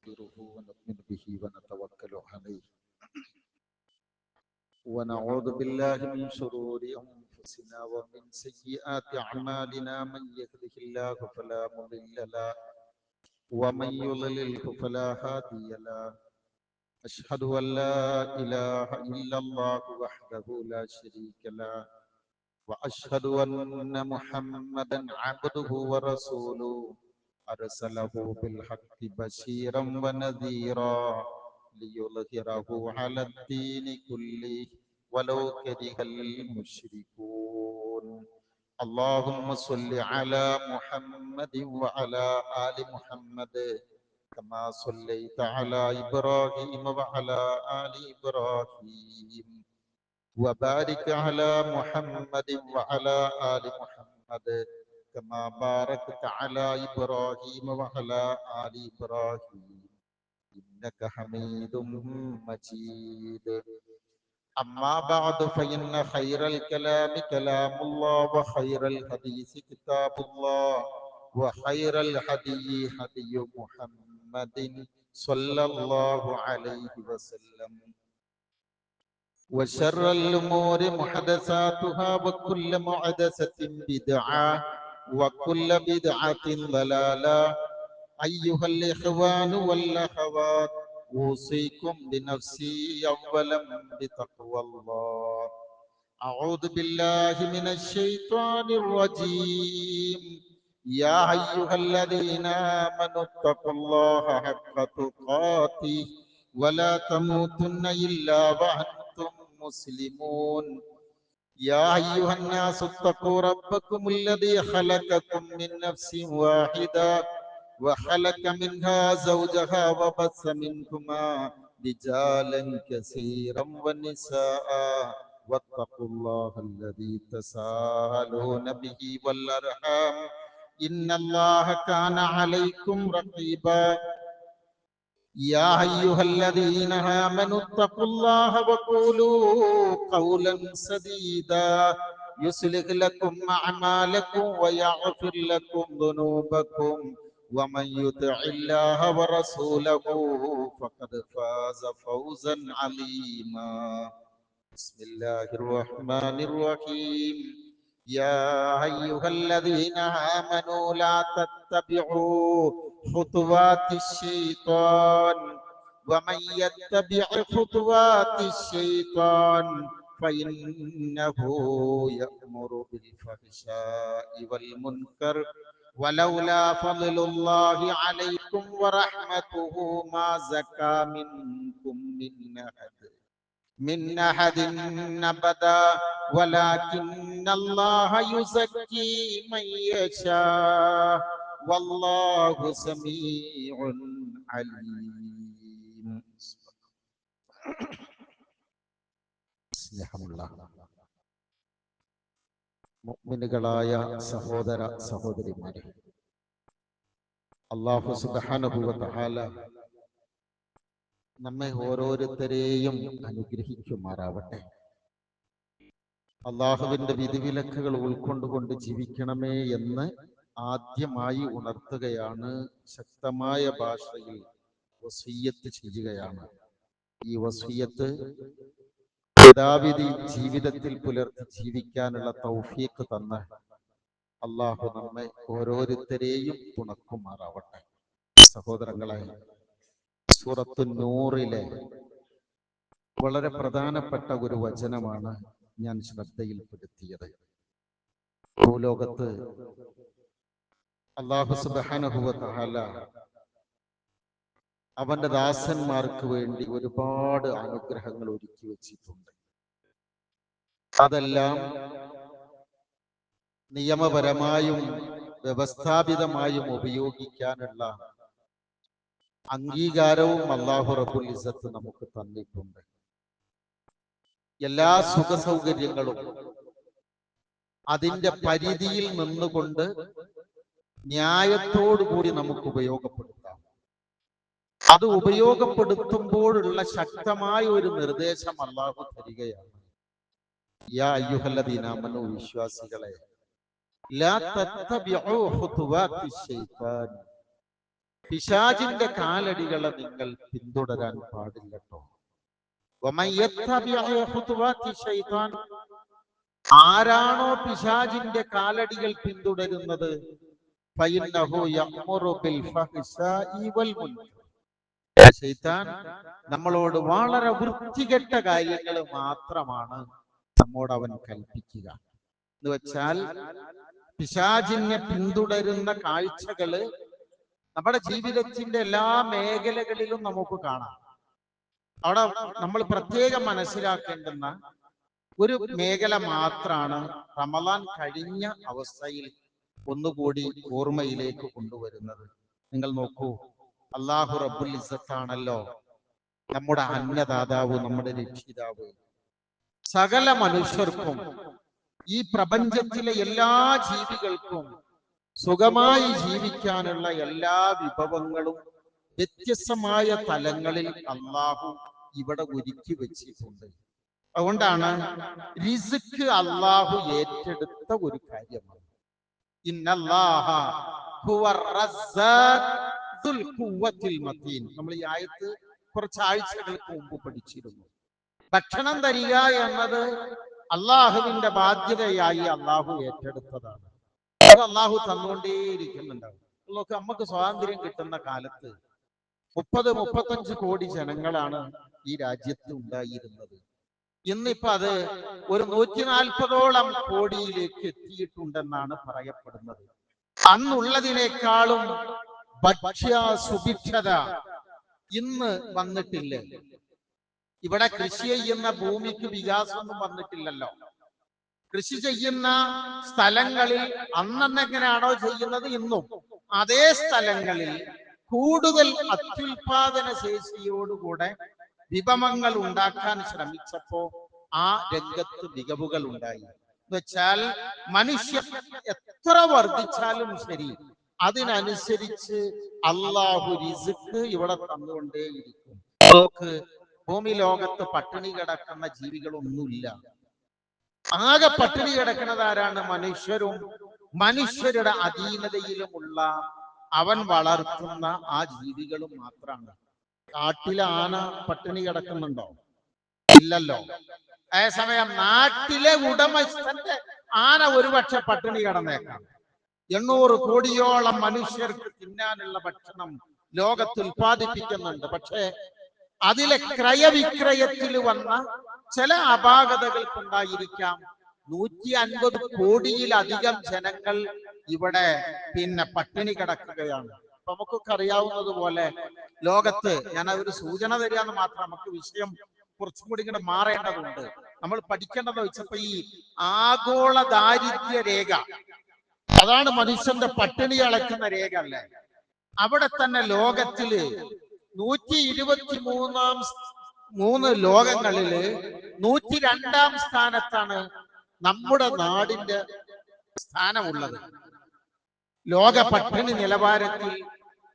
ونستغفره ونؤمن به ونتوكل عليه ونعوذ بالله من شرور أنفسنا ومن سيئات أعمالنا من يهده الله فلا مضل له ومن يضلله فلا هادي له أشهد أن لا إله إلا الله وحده لا شريك له وأشهد أن محمدا عبده ورسوله أرسله بالحق بشيرا ونذيرا ليظهره على الدين كله ولو كره المشركون اللهم صل على محمد وعلى آل محمد كما صليت على إبراهيم وعلى آل إبراهيم وبارك على محمد وعلى آل محمد كما باركت على إبراهيم وعلى آل إبراهيم إنك حميد مجيد أما بعد فإن خير الكلام كلام الله وخير الحديث كتاب الله وخير الهدي هدي محمد صلى الله عليه وسلم وشر الأمور محدثاتها وكل محدثة بدعة وكل بدعة ضلالة أيها الإخوان والأخوات أوصيكم بنفسي أولا بتقوى الله أعوذ بالله من الشيطان الرجيم يا أيها الذين آمنوا اتقوا الله حق تقاته ولا تموتن إلا وأنتم مسلمون يا أيها الناس اتقوا ربكم الذي خلقكم من نفس واحدة وخلق منها زوجها وبث منهما رجالا كثيرا ونساء واتقوا الله الذي تساءلون به والأرحام إن الله كان عليكم رقيبا يا أيها الذين آمنوا اتقوا الله وقولوا قولا سديدا يصلح لكم أعمالكم ويغفر لكم ذنوبكم ومن يطع الله ورسوله فقد فاز فوزا عظيما بسم الله الرحمن الرحيم يا أيها الذين آمنوا لا تتبعوا خطوات الشيطان ومن يتبع خطوات الشيطان فإنه يأمر بالفحشاء والمنكر ولولا فضل الله عليكم ورحمته ما زكى منكم من أحد أبدا ولكن الله يزكي من يشاء والله سميع عليم സ്നേഹമുള്ള മുഅ്മിനുകളായ സഹോദര സഹോദരിമാരെ, അല്ലാഹു സുബ്ഹാനഹു വ തആല നമ്മെ ഓരോരുത്തരെയും അനുഗ്രഹിക്കുമാറാവട്ടെ. അള്ളാഹുവിന്റെ വിധിവിലക്കുകൾ ഉൾക്കൊണ്ടുകൊണ്ട് ജീവിക്കണമേ എന്ന് ആദ്യമായി ഉണർത്തുകയാണ്. ശക്തമായ ഭാഷയിൽ വസിയ്യത്ത് ചെയ്യുകയാണ്. ഈ വസിയ്യത്ത് യഥാവിധി ജീവിതത്തിൽ പുലർത്തി ജീവിക്കാനുള്ള തൗഫീഖ് തന്ന അള്ളാഹു നമ്മെ ഓരോരുത്തരെയും തുണക്കുമാറാവട്ടെ. സഹോദരങ്ങളെ, സൂറത്തു നൂറിലെ വളരെ പ്രധാനപ്പെട്ട ഒരു വചനമാണ് ഞാൻ ശ്രദ്ധയിൽപ്പെടുത്തിയത്. ഭൂലോകത്ത് അല്ലാഹു സുബ്ഹാനഹു വ തആല അവന്റെ ദാസന്മാർക്ക് വേണ്ടി ഒരുപാട് അനുഗ്രഹങ്ങൾ ഒരുക്കി വെച്ചിട്ടുണ്ട്. അതെല്ലാം നിയമപരമായും വ്യവസ്ഥാപിതമായും ഉപയോഗിക്കാനുള്ള അംഗീകാരവും അല്ലാഹു റബ്ബുൽ ഇസ്സത്ത് നമുക്ക് തന്നിട്ടുണ്ട്. എല്ലാ സുഖ സൗകര്യങ്ങളും അതിന്റെ പരിധിയിൽ നിന്നുകൊണ്ട് ന്യായത്തോടുകൂടി നമുക്ക് ഉപയോഗപ്പെടുത്താം. അത് ഉപയോഗപ്പെടുത്തുമ്പോഴുള്ള ശക്തമായ ഒരു നിർദ്ദേശം അല്ലാഹു തരികയാണ്. യാ അയ്യുഹല്ലദീന ആമനൂ, വിശ്വാസികളെ, ലാ തത്തബിഉ ഖുതുവാത്തി ശൈത്താൻ, പിശാചിന്റെ കാലടികളെ നിങ്ങൾ പിന്തുടരാൻ പാടില്ലട്ടോ. ആരാണോ പിശാചിന്റെ കാലടികൾ പിന്തുടരുന്നത്, ശൈത്താൻ നമ്മളോട് വളരെ വൃത്തികെട്ട കാര്യങ്ങൾ മാത്രമാണ് നമ്മോട് അവൻ കൽപ്പിക്കുക. എന്ന് വെച്ചാൽ പിശാചിനെ പിന്തുടരുന്ന കാഴ്ചകള് നമ്മുടെ ജീവിതത്തിന്റെ എല്ലാ മേഖലകളിലും നമുക്ക് കാണാം. അവിടെ നമ്മൾ പ്രത്യേകം മനസ്സിലാക്കേണ്ടുന്ന ഒരു മേഖല മാത്രമാണ് റമളാൻ കഴിഞ്ഞ അവസ്ഥയിൽ ഒന്നുകൂടി ഓർമ്മയിലേക്ക് കൊണ്ടുവരുന്നത്. നിങ്ങൾ നോക്കൂ, അല്ലാഹു റബ്ബുൽ ഇസ്സത്താണല്ലോ നമ്മുടെ അന്നദാതാവ്, നമ്മുടെ രക്ഷിതാവ്. സകല മനുഷ്യർക്കും, ഈ പ്രപഞ്ചത്തിലെ എല്ലാ ജീവികൾക്കും സുഖമായി ജീവിക്കാനുള്ള എല്ലാ വിഭവങ്ങളും വ്യത്യസ്തമായ തലങ്ങളിൽ അല്ലാഹു ഇവിടെ ഒരുക്കി വെച്ചിട്ടുണ്ട്. അതുകൊണ്ടാണ് റിസ്ക് അല്ലാഹു ഏറ്റെടുത്ത ഒരു കാര്യമാണ്. ഇന്നല്ലാഹ ഹുവർ റസ്സാഖ് ദുൽ ഖുവ്വത്തിൽ മതീൻ. നമ്മൾ ഈ ആയത്ത് കുറച്ച് ആഴ്ചകൾക്ക് മുമ്പ് പഠിച്ചിരുന്നു. ഭക്ഷണം തരിക എന്നത് അള്ളാഹുവിന്റെ ബാധ്യതയായി അള്ളാഹു ഏറ്റെടുത്തതാണ്. അത് അള്ളാഹു തന്നുകൊണ്ടേയിരിക്കുന്നുണ്ടാവും. നമുക്ക് സ്വാതന്ത്ര്യം കിട്ടുന്ന കാലത്ത് 30-35 കോടി ജനങ്ങളാണ് ഈ രാജ്യത്ത് ഉണ്ടായിരുന്നത്. ഇന്നിപ്പോ അത് ഒരു 140ഓളം കോടിയിലേക്ക് എത്തിയിട്ടുണ്ടെന്നാണ് പറയപ്പെടുന്നത്. അന്നുള്ളതിനേക്കാളും ഭക്ഷ്യ സുഭിക്ഷത ഇന്ന് വന്നിട്ടില്ല. ഇവിടെ കൃഷി ചെയ്യുന്ന ഭൂമിക്ക് വികാസമൊന്നും വന്നിട്ടില്ലല്ലോ. കൃഷി ചെയ്യുന്ന സ്ഥലങ്ങളിൽ അന്നെങ്ങനെയാണോ ചെയ്യുന്നത്, ഇന്നും അതേ സ്ഥലങ്ങളിൽ കൂടുതൽ അത്യുൽപാദന ശേഷിയോടുകൂടെ വിഭവങ്ങൾ ഉണ്ടാക്കാൻ ശ്രമിച്ചപ്പോ ആ രംഗത്ത് മികവുകൾ ഉണ്ടായി. എന്ന് വെച്ചാൽ മനുഷ്യർ എത്ര വർദ്ധിച്ചാലും ശരി, അതിനനുസരിച്ച് അള്ളാഹു റിസ്ക് ഇവിടെ തന്നുകൊണ്ടേയിരിക്കും. നമുക്ക് ഭൂമി ലോകത്ത് പട്ടിണി കിടക്കുന്ന ജീവികളൊന്നുമില്ല. ആകെ പട്ടിണി കിടക്കുന്നത് ആരാണ്? മനുഷ്യരും മനുഷ്യരുടെ അധീനതയിലുമുള്ള അവൻ വളർത്തുന്ന ആ ജീവികളും മാത്രമാണ്. കാട്ടിലെ ആന പട്ടിണി കിടക്കുന്നുണ്ടോ? ഇല്ലല്ലോ. അതേസമയം നാട്ടിലെ ഉടമസ്ഥന്റെ ആന ഒരുപക്ഷെ പട്ടിണി കിടന്നേക്കാം. 800 കോടിയോളം മനുഷ്യർക്ക് തിന്നാനുള്ള ഭക്ഷണം ലോകത്ത് ഉൽപ്പാദിപ്പിക്കുന്നുണ്ട്. പക്ഷേ അതിലെ ക്രയവിക്രയത്തിൽ വന്ന ചില അപാകതകൾക്കുണ്ടായിരിക്കാം 150 കോടിയിലധികം ജനങ്ങൾ ഇവിടെ പട്ടിണി കിടക്കുകയാണ്. നമുക്കൊക്കെ അറിയാവുന്നതുപോലെ ലോകത്ത്, ഞാൻ ഒരു സൂചന തരികയെന്ന് മാത്രം, നമുക്ക് വിഷയം കുറച്ചും കൂടി ഇങ്ങനെ മാറേണ്ടതുണ്ട്. നമ്മൾ പഠിക്കേണ്ടത് വെച്ചപ്പോ ഈ ആഗോള ദാരിദ്ര്യ രേഖ, അതാണ് മനുഷ്യന്റെ പട്ടിണി അളക്കുന്ന രേഖ അല്ലേ? അവിടെ തന്നെ ലോകത്തില് 123 ലോകങ്ങളില് 102ാം സ്ഥാനത്താണ് നമ്മുടെ നാടിന്റെ സ്ഥാനമുള്ളത്. ലോക പട്ടിണി നിലവാരത്തിൽ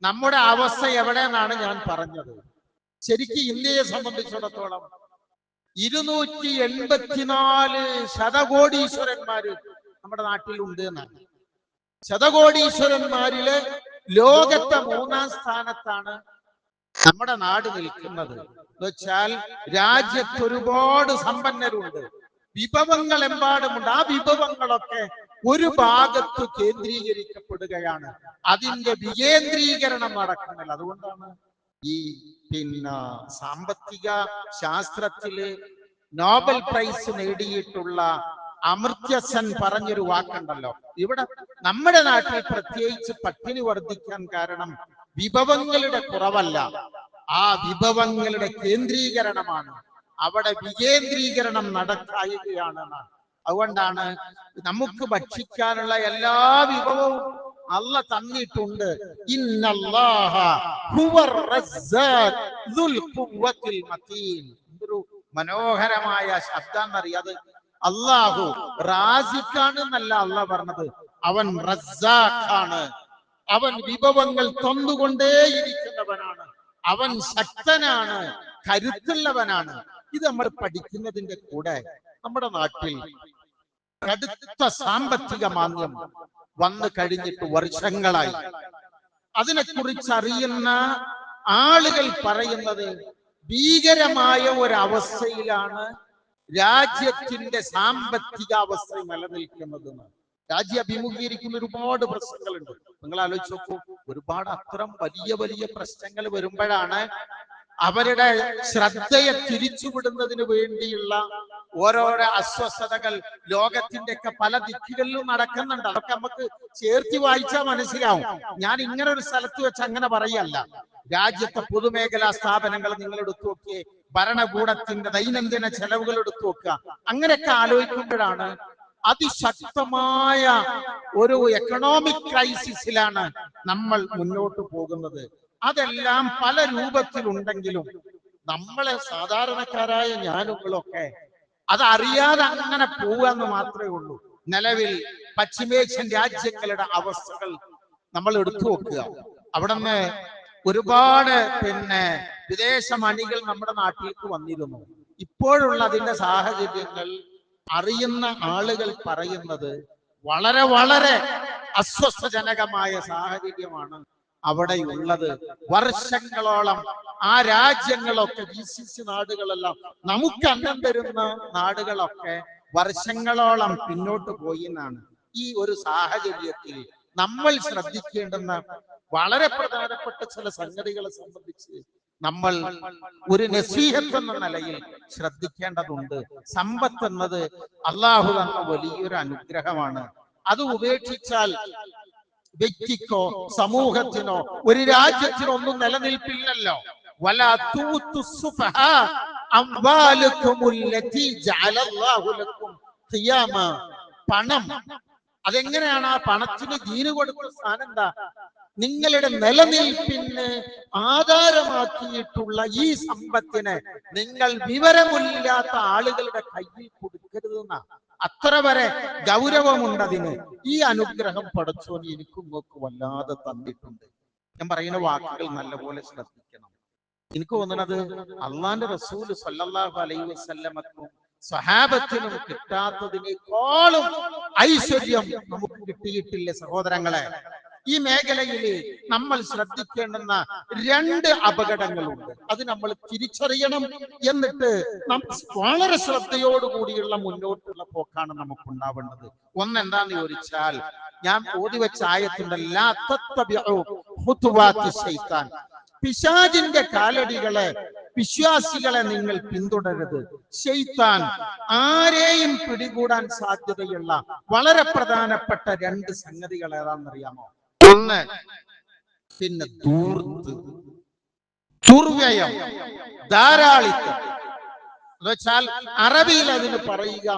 നമ്മുടെ അവസ്ഥ എവിടെയെന്നാണ് ഞാൻ പറഞ്ഞത്. ശരിക്കും ഇന്ത്യയെ സംബന്ധിച്ചിടത്തോളം 284 ശതകോടീശ്വരന്മാര് നമ്മുടെ നാട്ടിലുണ്ട് എന്നാണ്. ശതകോടീശ്വരന്മാരില് ലോകത്തെ 3ാം സ്ഥാനത്താണ് നമ്മുടെ നാട് നിൽക്കുന്നത്. എന്ന് വെച്ചാൽ രാജ്യത്ത് ഒരുപാട് സമ്പന്നരുണ്ട്, വിഭവങ്ങൾ എമ്പാടുമുണ്ട്. ആ വിഭവങ്ങളൊക്കെ ഒരു ഭാഗത്ത് കേന്ദ്രീകരിക്കപ്പെടുകയാണ്. അതിന്റെ വികേന്ദ്രീകരണം നടക്കുന്നില്ല. അതുകൊണ്ടാണ് ഈ സാമ്പത്തിക ശാസ്ത്രത്തില് നോബൽ പ്രൈസ് നേടിയിട്ടുള്ള അമർത്യ സെൻ പറഞ്ഞൊരു വാക്കുണ്ടല്ലോ. ഇവിടെ നമ്മുടെ നാട്ടിൽ പ്രത്യേകിച്ച് പട്ടിണി വർദ്ധിക്കാൻ കാരണം വിഭവങ്ങളുടെ കുറവല്ല, ആ വിഭവങ്ങളുടെ കേന്ദ്രീകരണമാണ്. അവിടെ വികേന്ദ്രീകരണം നടക്കുകയാണ്. അതുകൊണ്ടാണ് നമുക്ക് ഭക്ഷിക്കാനുള്ള എല്ലാ വിഭവവും അല്ല തന്നിട്ടുണ്ട്. ഇന്നല്ലാഹ ഹുവർ റസ്സാഖ് ദുൽ ഖുവ്വത്തിൽ മതീൻ. എന്തൊരു മനോഹരമായ ശബ്ദം എന്നറിയാതെ. അല്ലാഹു റാസിഖാണ് എന്നല്ല അല്ലാഹ് പറഞ്ഞത്, അവൻ റസ്സാഖാണ്. അവൻ വിഭവങ്ങൾ തന്നുകൊണ്ടേയിരിക്കുന്നവനാണ്. അവൻ ശക്തനാണ്, കരുത്തുള്ളവനാണ്. ഇത് നമ്മൾ പഠിക്കുന്നതിന്റെ കൂടെ നമ്മുടെ നാട്ടിൽ കടുത്ത സാമ്പത്തിക മാന്ദ്യം വന്നു കഴിഞ്ഞിട്ട് വർഷങ്ങളായി. അതിനെക്കുറിച്ച് അറിയുന്ന ആളുകൾ പറയുന്നത് ഭീകരമായ ഒരവസ്ഥയിലാണ് രാജ്യത്തിന്റെ സാമ്പത്തിക അവസ്ഥ നിലനിൽക്കുന്നത്. രാജ്യം അഭിമുഖീകരിക്കുന്ന ഒരുപാട് പ്രശ്നങ്ങളുണ്ട്. നിങ്ങൾ ആലോചിച്ച് നോക്കൂ, ഒരുപാട് അത്തരം വലിയ വലിയ പ്രശ്നങ്ങൾ വരുമ്പോഴാണ് അവരുടെ ശ്രദ്ധയെ തിരിച്ചുവിടുന്നതിന് വേണ്ടിയുള്ള ഓരോരോ അസ്വസ്ഥതകൾ ലോകത്തിന്റെ ഒക്കെ പല ദിക്കുകളിലും നടക്കുന്നുണ്ട്. അതൊക്കെ നമുക്ക് ചേർത്തി വായിച്ചാൽ മനസ്സിലാവും. ഞാൻ ഇങ്ങനെ ഒരു സ്ഥലത്ത് വെച്ച് അങ്ങനെ പറയല്ല. രാജ്യത്തെ പൊതുമേഖലാ സ്ഥാപനങ്ങൾ നിങ്ങൾ എടുത്തു നോക്കിയേ, ഭരണകൂടത്തിന്റെ ദൈനംദിന ചെലവുകൾ എടുത്തു നോക്കുക. അങ്ങനെയൊക്കെ ആലോചിക്കുമ്പോഴാണ് അതിശക്തമായ ഒരു എക്കണോമിക് ക്രൈസിസിലാണ് നമ്മൾ മുന്നോട്ട് പോകുന്നത്. അതെല്ലാം പല രൂപത്തിലുണ്ടെങ്കിലും നമ്മളെ സാധാരണക്കാരായ ഞാനുകളൊക്കെ അതറിയാതെ അങ്ങനെ പോവാന്ന് മാത്രമേ ഉള്ളൂ. നിലവിൽ പശ്ചിമേഷ്യൻ രാജ്യങ്ങളുടെ അവസ്ഥകൾ നമ്മൾ എടുത്തു നോക്കുക. അവിടുന്ന് ഒരുപാട് വിദേശ മണികൾ നമ്മുടെ നാട്ടിലേക്ക് വന്നിരുന്നു. ഇപ്പോഴുള്ള അതിന്റെ സാഹചര്യങ്ങൾ അറിയുന്ന ആളുകൾ പറയുന്നത് വളരെ വളരെ അസ്വസ്ഥജനകമായ സാഹചര്യമാണ് അവിടെയുള്ളത്. വർഷങ്ങളോളം ആ രാജ്യങ്ങളൊക്കെ GCC നാടുകളെല്ലാം നമുക്ക് അന്നം തരുന്ന നാടുകളൊക്കെ വർഷങ്ങളോളം പിന്നോട്ട് പോയി എന്നാണ്. ഈ ഒരു സാഹചര്യത്തിൽ നമ്മൾ ശ്രദ്ധിക്കേണ്ടുന്ന വളരെ പ്രധാനപ്പെട്ട ചില സംഗതികളെ സംബന്ധിച്ച് നമ്മൾ ഒരു നസീഹത്ത് എന്ന നിലയിൽ ശ്രദ്ധിക്കേണ്ടതുണ്ട്. സമ്പത്ത് എന്നത് അള്ളാഹു തന്ന വലിയൊരു അനുഗ്രഹമാണ്. അത് ഉപേക്ഷിച്ചാൽ വ്യക്തിക്കോ സമൂഹത്തിനോ ഒരു രാജ്യത്തിനോ ഒന്നും നിലനിൽപ്പില്ലല്ലോ. വലാ തൂതു സുഫഹാ അംവാലകുമുല്ലതി ജഅലല്ലാഹു ലക്കും ഖിയാമ. പണം അതെങ്ങനെയാണ്? ആ പണത്തിന് ദീന് കൊടുക്കുന്ന സ്ഥാനം എന്താ? നിങ്ങളുടെ നിലനിൽപ്പിന് ആധാരമാക്കിയിട്ടുള്ള ഈ സമ്പത്തിനെ നിങ്ങൾ വിവരമില്ലാത്ത ആളുകളുടെ കയ്യിൽ കൊടുക്കരുതെന്ന അത്ര വരെ ഗൗരവമുണ്ടതിന്. ഈ അനുഗ്രഹം പടച്ചോൻ എനിക്കും നോക്ക് വല്ലാതെ തന്നിട്ടുണ്ട്. ഞാൻ പറയുന്ന വാക്കുകൾ നല്ലപോലെ ശ്രദ്ധിക്കണം. എനിക്ക് തോന്നുന്നത് അള്ളാന്റെ റസൂൽ സല്ലല്ലാഹു അലൈഹി വസല്ലമക്കും സ്വഹാബത്തിനും കിട്ടാത്തതിനേക്കാളും ഐശ്വര്യം നമുക്ക് കിട്ടിയിട്ടില്ല സഹോദരങ്ങളെ. ഈ മേഖലയിൽ നമ്മൾ ശ്രദ്ധിക്കേണ്ടുന്ന രണ്ട് അപകടങ്ങളുണ്ട്. അത് നമ്മൾ തിരിച്ചറിയണം. എന്നിട്ട് വളരെ ശ്രദ്ധയോടുകൂടിയുള്ള മുന്നോട്ടുള്ള പോക്കാണ് നമുക്ക് ഉണ്ടാവേണ്ടത്. ഒന്നെന്താന്ന് ചോദിച്ചാൽ, ഞാൻ ഓതി വെച്ച ആയത്തുണ്ടല്ല, പിശാചിന്റെ കാലടികളെ, വിശ്വാസികളെ നിങ്ങൾ പിന്തുടരരുത്. ശൈത്താൻ ആരെയും പിടികൂടാൻ സാധ്യതയുള്ള വളരെ പ്രധാനപ്പെട്ട രണ്ട് സംഗതികൾ ഏതാണെന്നറിയാമോ? ഒന്ന് ദുർവ്യയം, ധാരാളിത്തം. എന്ന് വെച്ചാൽ അറബിയിൽ അതിന് പറയുക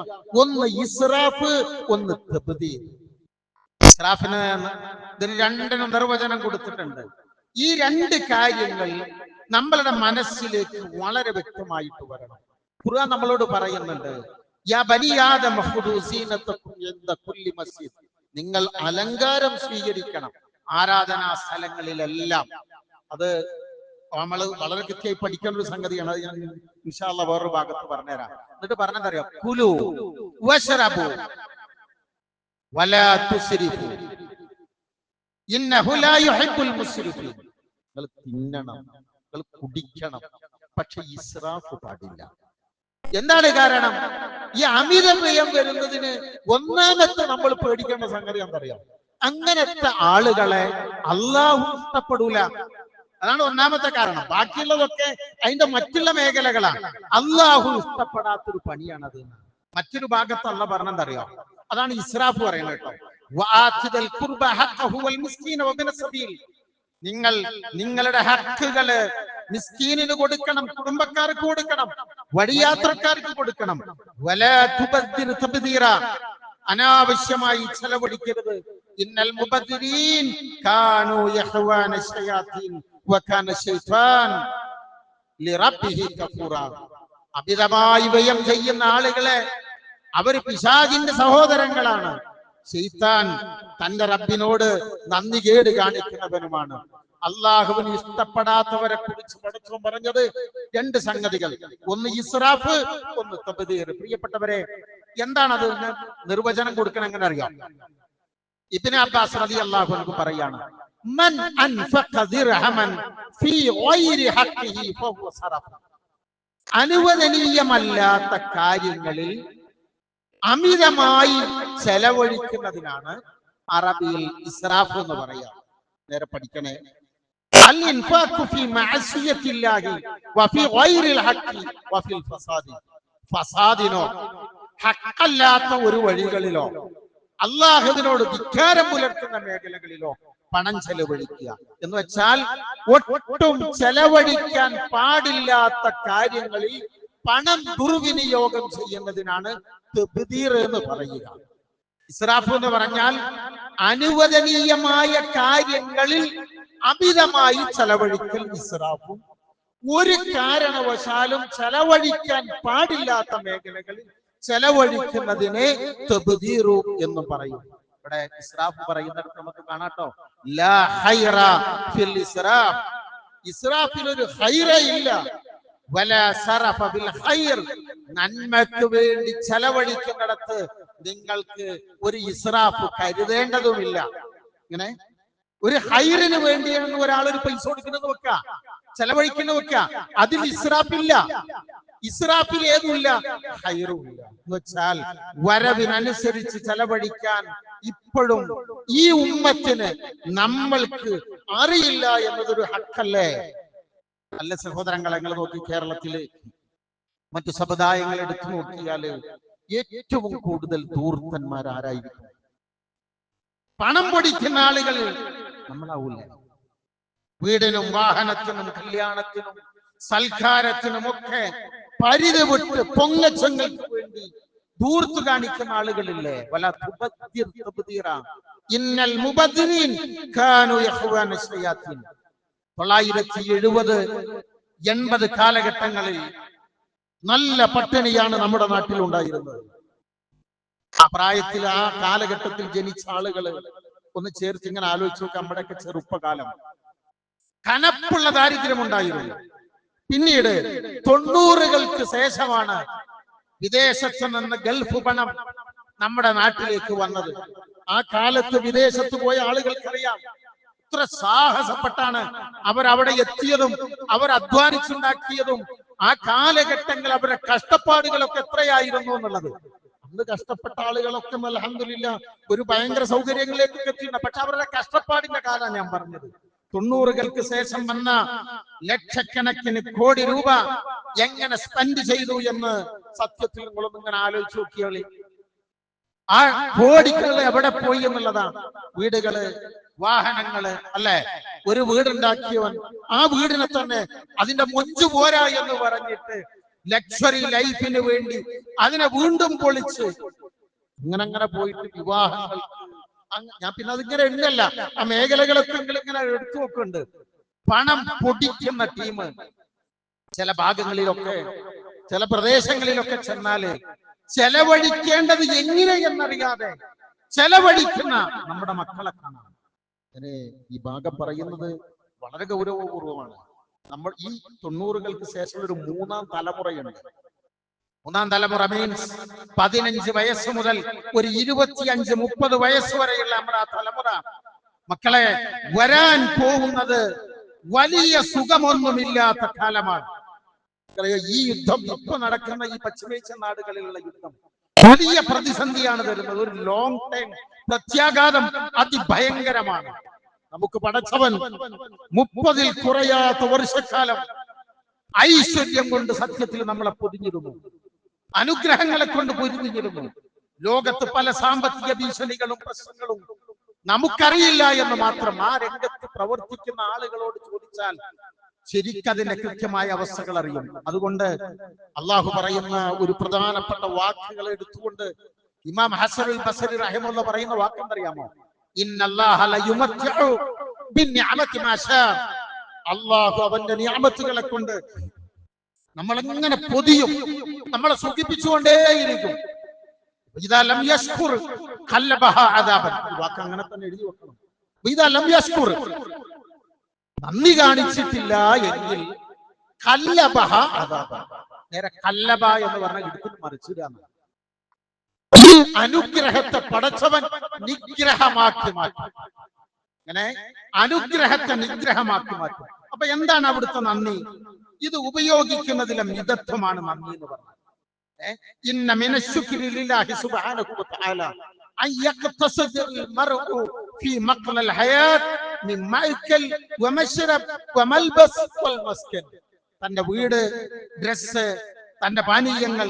ഒന്ന് ഇസ്രാഫ്, ഒന്ന് തബ്ദീർ. ഇസ്രാഫിന് ഇതിന് രണ്ടിനും നിർവചനം കൊടുത്തിട്ടുണ്ട്. ഈ രണ്ട് കാര്യങ്ങൾ നമ്മളുടെ മനസ്സിലേക്ക് വളരെ വ്യക്തമായിട്ട് വരണം. ഖുർആൻ നമ്മളോട് പറയുന്നുണ്ട്, യാ ബനി ആദം ഖുദൂ സീനതകും ഇൻദ കുല്ലി മസ്ജിദ്. നിങ്ങൾ അലങ്കാരം സ്വീകരിക്കണം ആരാധനാ സ്ഥലങ്ങളിലെല്ലാം. അത് നമ്മൾ വളരെ കൃത്യമായി പഠിക്കേണ്ട ഒരു സംഗതിയാണ്. അത് ഞാൻ ഇൻഷാ അല്ലാഹ് വേറൊരു ഭാഗത്ത് പറഞ്ഞുതരാം. എന്നിട്ട് പറഞ്ഞതറിയോ, കുലു വശറബു വലാ തുസ്രിഫു ഇന്നഹു ലാ യുഹിബ്ബുൽ മുസ്രിഫീൻ. നിങ്ങൾ തിന്നണം, നിങ്ങൾ കുടിക്കണം, പക്ഷെ ഇസ്രാഫ് പാടില്ല. എന്താണ് കാരണം? ഈ അമിതവ്യയം വരുന്നതിന് ഒന്നാമത്തെ നമ്മൾ പേടിക്കേണ്ട സംഗതി എന്തറിയാം? അങ്ങനത്തെ ആളുകളെ അള്ളാഹു ഇഷ്ടപ്പെടൂല. അതാണ് ഒന്നാമത്തെ കാരണം. ബാക്കിയുള്ളതൊക്കെ അതിന്റെ മറ്റുള്ള മേഖലകളാണ്. അള്ളാഹു ഇഷ്ടപ്പെടാത്തൊരു പണിയാണത്. മറ്റൊരു ഭാഗത്ത് അള്ളാഹ് പറഞ്ഞെന്തറിയോ? അതാണ് ഇസ്രാഫ് പറയുന്നത് കേട്ടോ. നിങ്ങൾ നിങ്ങളുടെ ഹക്കുകള് മിസ്കീനിന് കൊടുക്കണം, കുടുംബക്കാർക്ക് കൊടുക്കണം, വഴിയാത്രക്കാർക്ക് കൊടുക്കണം. വലാ തുബദ്ദിർ തബ്ദീറ. അനാവശ്യമായി ചെലവഴിക്കരുത്. ഇന്നൽ മുബദ്ദിരീൻ കാനൂ യഹ്വാന ശയാതീൻ വകാന ശൈത്താൻ ലിറബ്ബിഹി കഫൂറ. അമിതമായി വ്യയം ചെയ്യുന്ന ആളുകളെ അവർ പിശാചിന്റെ സഹോദരങ്ങളാണ്. ശൈത്താൻ തന്റെ റബ്ബിനോട് നന്ദികേട് കാണിക്കുന്നവനുമാണ്. അള്ളാഹുവിന് ഇഷ്ടപ്പെടാത്തവരെ കുറിച്ച് പടച്ചോൻ പറഞ്ഞത് രണ്ട് സംഗതികൾ, ഒന്ന് ഇസ്രാഫ്, ഒന്ന് തബ്ദീർ. പ്രിയപ്പെട്ടവരെ, എന്താണത്? നിർവചനം കൊടുക്കണം. എങ്ങനെ അറിയാം? ഇബ്നു അബ്ബാസ് റളിയല്ലാഹു അൻഹു പറയാണ്, മൻ അൻഫഖ ദിർഹമൻ ഫീ ഗൈരി ഹഖ്ഖിഹി ഫഹുവ സറഫ്. അനുവദനീയമല്ലാത്ത കാര്യങ്ങളിൽ അമിതമായി ചെലവഴിക്കുന്നതിനാണ് അറബിയിൽ ഇസ്രാഫ് എന്ന് പറയാം. നേരെ പഠിക്കണേ. അൽ ഇൻഫാഖു ഫീ മഅസിയത്തില്ലാഹി വഫീ ഗൈരിൽ ഹഖ്ഖി വഫിൽ ഫസാദി. ഫസാദിനോ ഹഖല്ലാത്ത ഒരു വഴികളിലോ അല്ലാഹുവിനോട് ധിക്കാരം പുലർത്തുന്ന മേഖലകളിലോ പണം ചെലവഴിക്കുക എന്ന് വെച്ചാൽ ഒട്ടും ചെലവഴിക്കാൻ പാടില്ലാത്ത കാര്യങ്ങളിൽ പണം ദുർവിനിയോഗം ചെയ്യുന്നതിനാണ് തബ്ദീർ എന്ന് പറയുക. ഇസ്രാഫ് എന്ന് പറഞ്ഞാൽ അനുവദനീയമായ കാര്യങ്ങളിൽ അമിതമായി ചെലവഴിക്കൽ ഇസ്രാഫും, ഒരു കാരണവശാലും ചെലവഴിക്കാൻ പാടില്ലാത്ത മേഖലകളിൽ ചെലവഴിക്കുന്നതിനെ തബ്ദീറു എന്ന് പറയും. ഇവിടെ ഇസ്രാഫ് പറയുന്നിടത്ത് നമുക്ക് കാണാട്ടോ, ലാ ഖൈറ ഫിൽ ഇസ്രാഫ്. ഇസ്രാഫിൽ ഒരു ഖൈറ ഇല്ല. വലാ സറഫ ബിൽ ഖൈർ. നന്മയ്ക്ക് വേണ്ടി ചെലവഴിക്കുന്നിടത്ത് നിങ്ങൾക്ക് ഒരു ഇസ്രാഫ് കരുതേണ്ടതുമില്ല. ഇങ്ങനെ ഒരു ഖൈറിന് വേണ്ടിയാണ് ഒരാൾ ഒരു പൈസ കൊടുക്കുന്നത് വെക്കുക, ചെലവഴിക്കുന്നത് വെക്കുക, അതിൽ ഇസ്രാഫില്ല. ഇസ്രാഫിൽ ഏതുമില്ല, ഖൈറുമില്ല. എന്ന് വെച്ചാൽ വരവിനനുസരിച്ച് ചെലവഴിക്കാൻ ഇപ്പോഴും ഈ ഉമ്മത്തിന് നമ്മൾക്ക് അറിയില്ല എന്നതൊരു ഹക്കല്ലേ? അല്ല സഹോദരങ്ങളെ, നിങ്ങൾ നോക്കി, കേരളത്തില് മറ്റു സമുദായങ്ങൾ എടുത്തു നോക്കിയാല് ഏറ്റവും കൂടുതൽ ധൂർത്തന്മാർ ആരായിരിക്കും? പണം പൊടിക്കുന്ന ആളുകൾ നമ്മളാവൂല. വീടിനും വാഹനത്തിനും കല്യാണത്തിനും സൽക്കാരത്തിനുമൊക്കെ പരിധി വിട്ട് പൊങ്ങച്ചങ്ങൾക്ക് വേണ്ടി ധൂർത്ത് കാണിക്കുന്ന ആളുകളില്ലേ? വല തുബദ്ദിർ തബ്ദീറ ഇന്നൽ മുബദ്ദിരീൻ കാനൂ യഖ്വാന ശയാത്തീൻ. 970-80 കാലഘട്ടങ്ങളിൽ നല്ല പട്ടിണിയാണ് നമ്മുടെ നാട്ടിൽ ഉണ്ടായിരുന്നത്. ആ പ്രായത്തിൽ, ആ കാലഘട്ടത്തിൽ ജനിച്ച ആളുകൾ ഒന്ന് ചേർത്ത് ഇങ്ങനെ ആലോചിച്ച് നോക്കാം. നമ്മുടെയൊക്കെ ചെറുപ്പകാലം കനപ്പുള്ള ദാരിദ്ര്യമുണ്ടായിരുന്നു. പിന്നീട് 90-കൾക്ക് ശേഷമാണ് വിദേശത്ത് നിന്ന് ഗൾഫ് പണം നമ്മുടെ നാട്ടിലേക്ക് വന്നത്. ആ കാലത്ത് വിദേശത്ത് പോയ ആളുകൾക്കറിയാം എത്ര സാഹസപ്പെട്ടാണ് അവരവിടെ എത്തിയതും അവർ അധ്വാനിച്ചുണ്ടാക്കിയതും. ആ കാലഘട്ടങ്ങൾ അവരുടെ കഷ്ടപ്പാടുകളൊക്കെ എത്രയായിരുന്നു എന്നുള്ളത്. അന്ന് കഷ്ടപ്പെട്ട ആളുകളൊക്കെ അൽഹംദുലില്ലാ ഒരു ഭയങ്കര സൗകര്യങ്ങളിലേക്ക് എത്തിയിട്ടുണ്ട്. പക്ഷെ അവരുടെ കഷ്ടപ്പാടിന്റെ കാലമാണ് ഞാൻ പറഞ്ഞത്. 90-കൾക്ക് ശേഷം വന്ന ലക്ഷക്കണക്കിന് കോടി രൂപ എങ്ങനെ സ്പെൻഡ് ചെയ്തു എന്ന് സത്യത്തിൽ നിങ്ങളൊന്നും ഇങ്ങനെ ആലോചിച്ച് നോക്കിയോളി. ആ കോടികൾ എവിടെ പോയി എന്നുള്ളതാണ്. വീടുകള്, വാഹനങ്ങള്, അല്ലെ? ഒരു വീടുണ്ടാക്കിയവൻ ആ വീടിനെ തന്നെ അതിന്റെ മൊഞ്ചു പോരാ എന്ന് പറഞ്ഞിട്ട് ലക്ഷറി ലൈഫിന് വേണ്ടി അതിനെ വീണ്ടും പൊളിച്ച് ഇങ്ങനെ പോയിട്ട് വിവാഹങ്ങൾ. ഞാൻ പിന്നെ അതിങ്ങനെ ഉണ്ടല്ല, ആ മേഖലകളൊക്കെ ഇങ്ങനെ എടുത്തു നോക്കുന്നുണ്ട്. പണം പൊടിക്കുന്ന ടീം ചില ഭാഗങ്ങളിലൊക്കെ, ചില പ്രദേശങ്ങളിലൊക്കെ ചെന്നാല് ചെലവഴിക്കേണ്ടത് എങ്ങനെയെന്നറിയാതെ ചെലവഴിക്കുന്ന നമ്മുടെ മക്കളെ കാണാം. ഈ ഭാഗം പറയുന്നത് വളരെ ഗൗരവപൂർവമാണ്. നമ്മൾ ഈ 90-കൾക്ക് ശേഷം ഒരു 3-ാം തലമുറയുണ്ട്. 3-ാം തലമുറ മീൻസ് 15 വയസ്സ് മുതൽ ഒരു 25-30 വയസ്സ് വരെയുള്ള നമ്മുടെ ആ തലമുറ മക്കളെ, വരാൻ പോകുന്നത് വലിയ സുഖമൊന്നുമില്ലാത്ത കാലമാണ്. ഈ യുദ്ധം ഇപ്പൊ നടക്കുന്ന ഈ പശ്ചിമേഷ്യൻ നാടുകളിലുള്ള യുദ്ധം വലിയ പ്രതിസന്ധിയാണ് തരുന്നത്. ഒരു ലോങ് ടൈം പ്രത്യാഘാതം അതിഭയങ്കരമാണ്. നമുക്ക് പടച്ചവൻ 30-ൽ കുറയാത്ത വർഷക്കാലം ഐശ്വര്യം കൊണ്ട് സത്യത്തിൽ നമ്മളെ പൊതിഞ്ഞിരുന്നു, അനുഗ്രഹങ്ങളെ കൊണ്ട് പൊതിഞ്ഞിരുന്നു. ലോകത്ത് പല സാമ്പത്തിക ഭീഷണികളും പ്രശ്നങ്ങളും നമുക്കറിയില്ല എന്ന് മാത്രം. ആ രംഗത്ത് പ്രവർത്തിക്കുന്ന ആളുകളോട് ചോദിച്ചാൽ ശരിക്കതിന്റെ കൃത്യമായ അവസ്ഥകൾ അറിയും. അതുകൊണ്ട് അള്ളാഹു പറയുന്ന ഒരു പ്രധാനപ്പെട്ട വാക്കുകൾ എടുത്തുകൊണ്ട് ഇമാം ഹസനുൽ ബസരി റഹിമഹുല്ല പറയുന്ന വാക്കെന്തറിയാമോ? ഇന്നല്ലാഹ ലയുമത്തിഉ ബിന്നിഅമതി മാശാ. അള്ളാഹു അവന്റെ നിഅമത്തുകളെ കൊണ്ട് നമ്മളെങ്ങനെ പൊതിയും, നമ്മളെ സുഖിപ്പിച്ചുകൊണ്ടേയിരിക്കും. ഇദാ ലം യശ്കുർ ഖല്ലബഹ അദാബൻ. ഈ വാക്ക് അങ്ങനെ തന്നെ എഴുതി വെക്കണം. ഇദാ ലം യശ്കുർ, നന്ദി കാണിച്ചിട്ടില്ല എങ്കിൽ ഖല്ലബഹ അദാബൻ. നേരെ ഖല്ലബ എന്ന് പറഞ്ഞാൽ എടുത്ത് മറിച്ചിടാണ്. ഈ അനുഗ്രഹത്തെ പടച്ചവൻ നിഗ്രഹമാക്കി മാറ്റും. അങ്ങനെ അനുഗ്രഹത്തെ നിഗ്രഹമാക്കി മാറ്റും. അപ്പൊ എന്താണ് അവിടുത്തെ നന്ദി? ഇത് ഉപയോഗിക്കുന്നതിലെ മിതത്വമാണ് നന്ദി എന്ന് പറഞ്ഞത്. ഇന്ന മിനശ്ശുക്രി ലില്ലാഹി സുബ്ഹാനഹു വ തആല അൻ യഖ്തസിദൽ മർഉ ഫീ മഖ്ലൽ ഹയാത്ത് മിൻ മഅ്കൽ വമശ്റബ് വമൽബസ് വൽ മസ്കൻ. തന്റെ വീട്, ഡ്രസ്, തന്റെ പാനീയങ്ങൾ,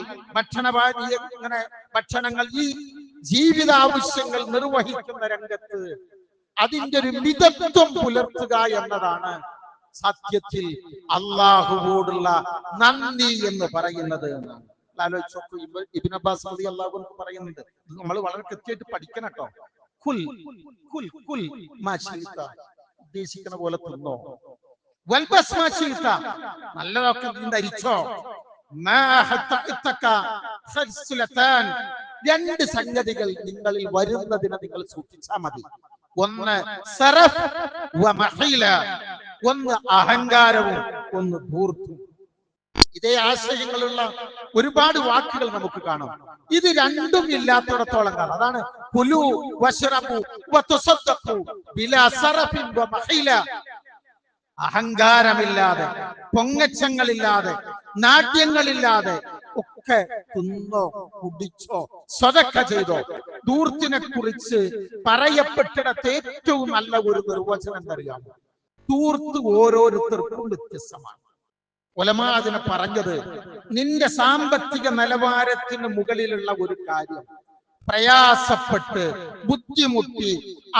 ഭക്ഷണങ്ങൾ, ഈ ജീവിതാവശ്യങ്ങൾ നിർവഹിക്കുന്ന രംഗത്ത് അതിന്റെ ഒരു മിതത്വം പുലർത്തുക എന്നതാണ് സത്യത്തിൽ അള്ളാഹുവോടുള്ള നന്ദി എന്ന് പറയുന്നത് എന്നാണ്. ഇബ്നു അബ്ബാസ് റളിയല്ലാഹു അൻഹു പറയുന്നുണ്ട്, നമ്മൾ വളരെ കൃത്യമായിട്ട് പഠിക്കണം കേട്ടോ. കുൽ കുൽ കുൽ മാ ശിഇത, ഉദ്ദേശിക്കുന്ന പോലെ തിന്നോ. വൽബസ് മാ ശിഇത, നല്ലതൊക്കെ ധരിച്ചോ. മാ ഹത്തക ഖൽസുലതാൻ, രണ്ട് സംഗതികൾ നിങ്ങളിൽ വരുന്നതിനെ നിങ്ങൾ സൂക്ഷിച്ചാൽ മതി. ഒന്ന് സറഫ് വ മഹീല, ഒന്ന് അഹങ്കാരവും ഒന്ന് ധൂർത്തും. ഇതേ ആശയങ്ങളുള്ള ഒരുപാട് വാക്കുകൾ നമുക്ക് കാണാം. ഇത് രണ്ടും ഇല്ലാത്തിടത്തോളം കാലം, അതാണ് കുലു വശ്റബു വതസദ്ദഖു ബിലാ സറഫിൻ വ മഹീല, അഹങ്കാരമില്ലാതെ, പൊങ്ങച്ചങ്ങളില്ലാതെ, നാട്യങ്ങളില്ലാതെ ഒക്കെ തിന്നോ, കുടിച്ചോ, സ്വതക്ക ചെയ്തോ. ധൂർത്തിനെ കുറിച്ച് പറയപ്പെട്ടിടത്ത് ഏറ്റവും നല്ല ഒരു നിർവചനം എന്തറിയാമോ? ധൂർത്ത് ഓരോരുത്തർക്കും വ്യത്യസ്തമാണ്. ഉലമാ അതിനെ പറഞ്ഞത്, നിന്റെ സാമ്പത്തിക നിലവാരത്തിന് മുകളിലുള്ള ഒരു കാര്യം പ്രയാസപ്പെട്ട് ബുദ്ധിമുട്ടി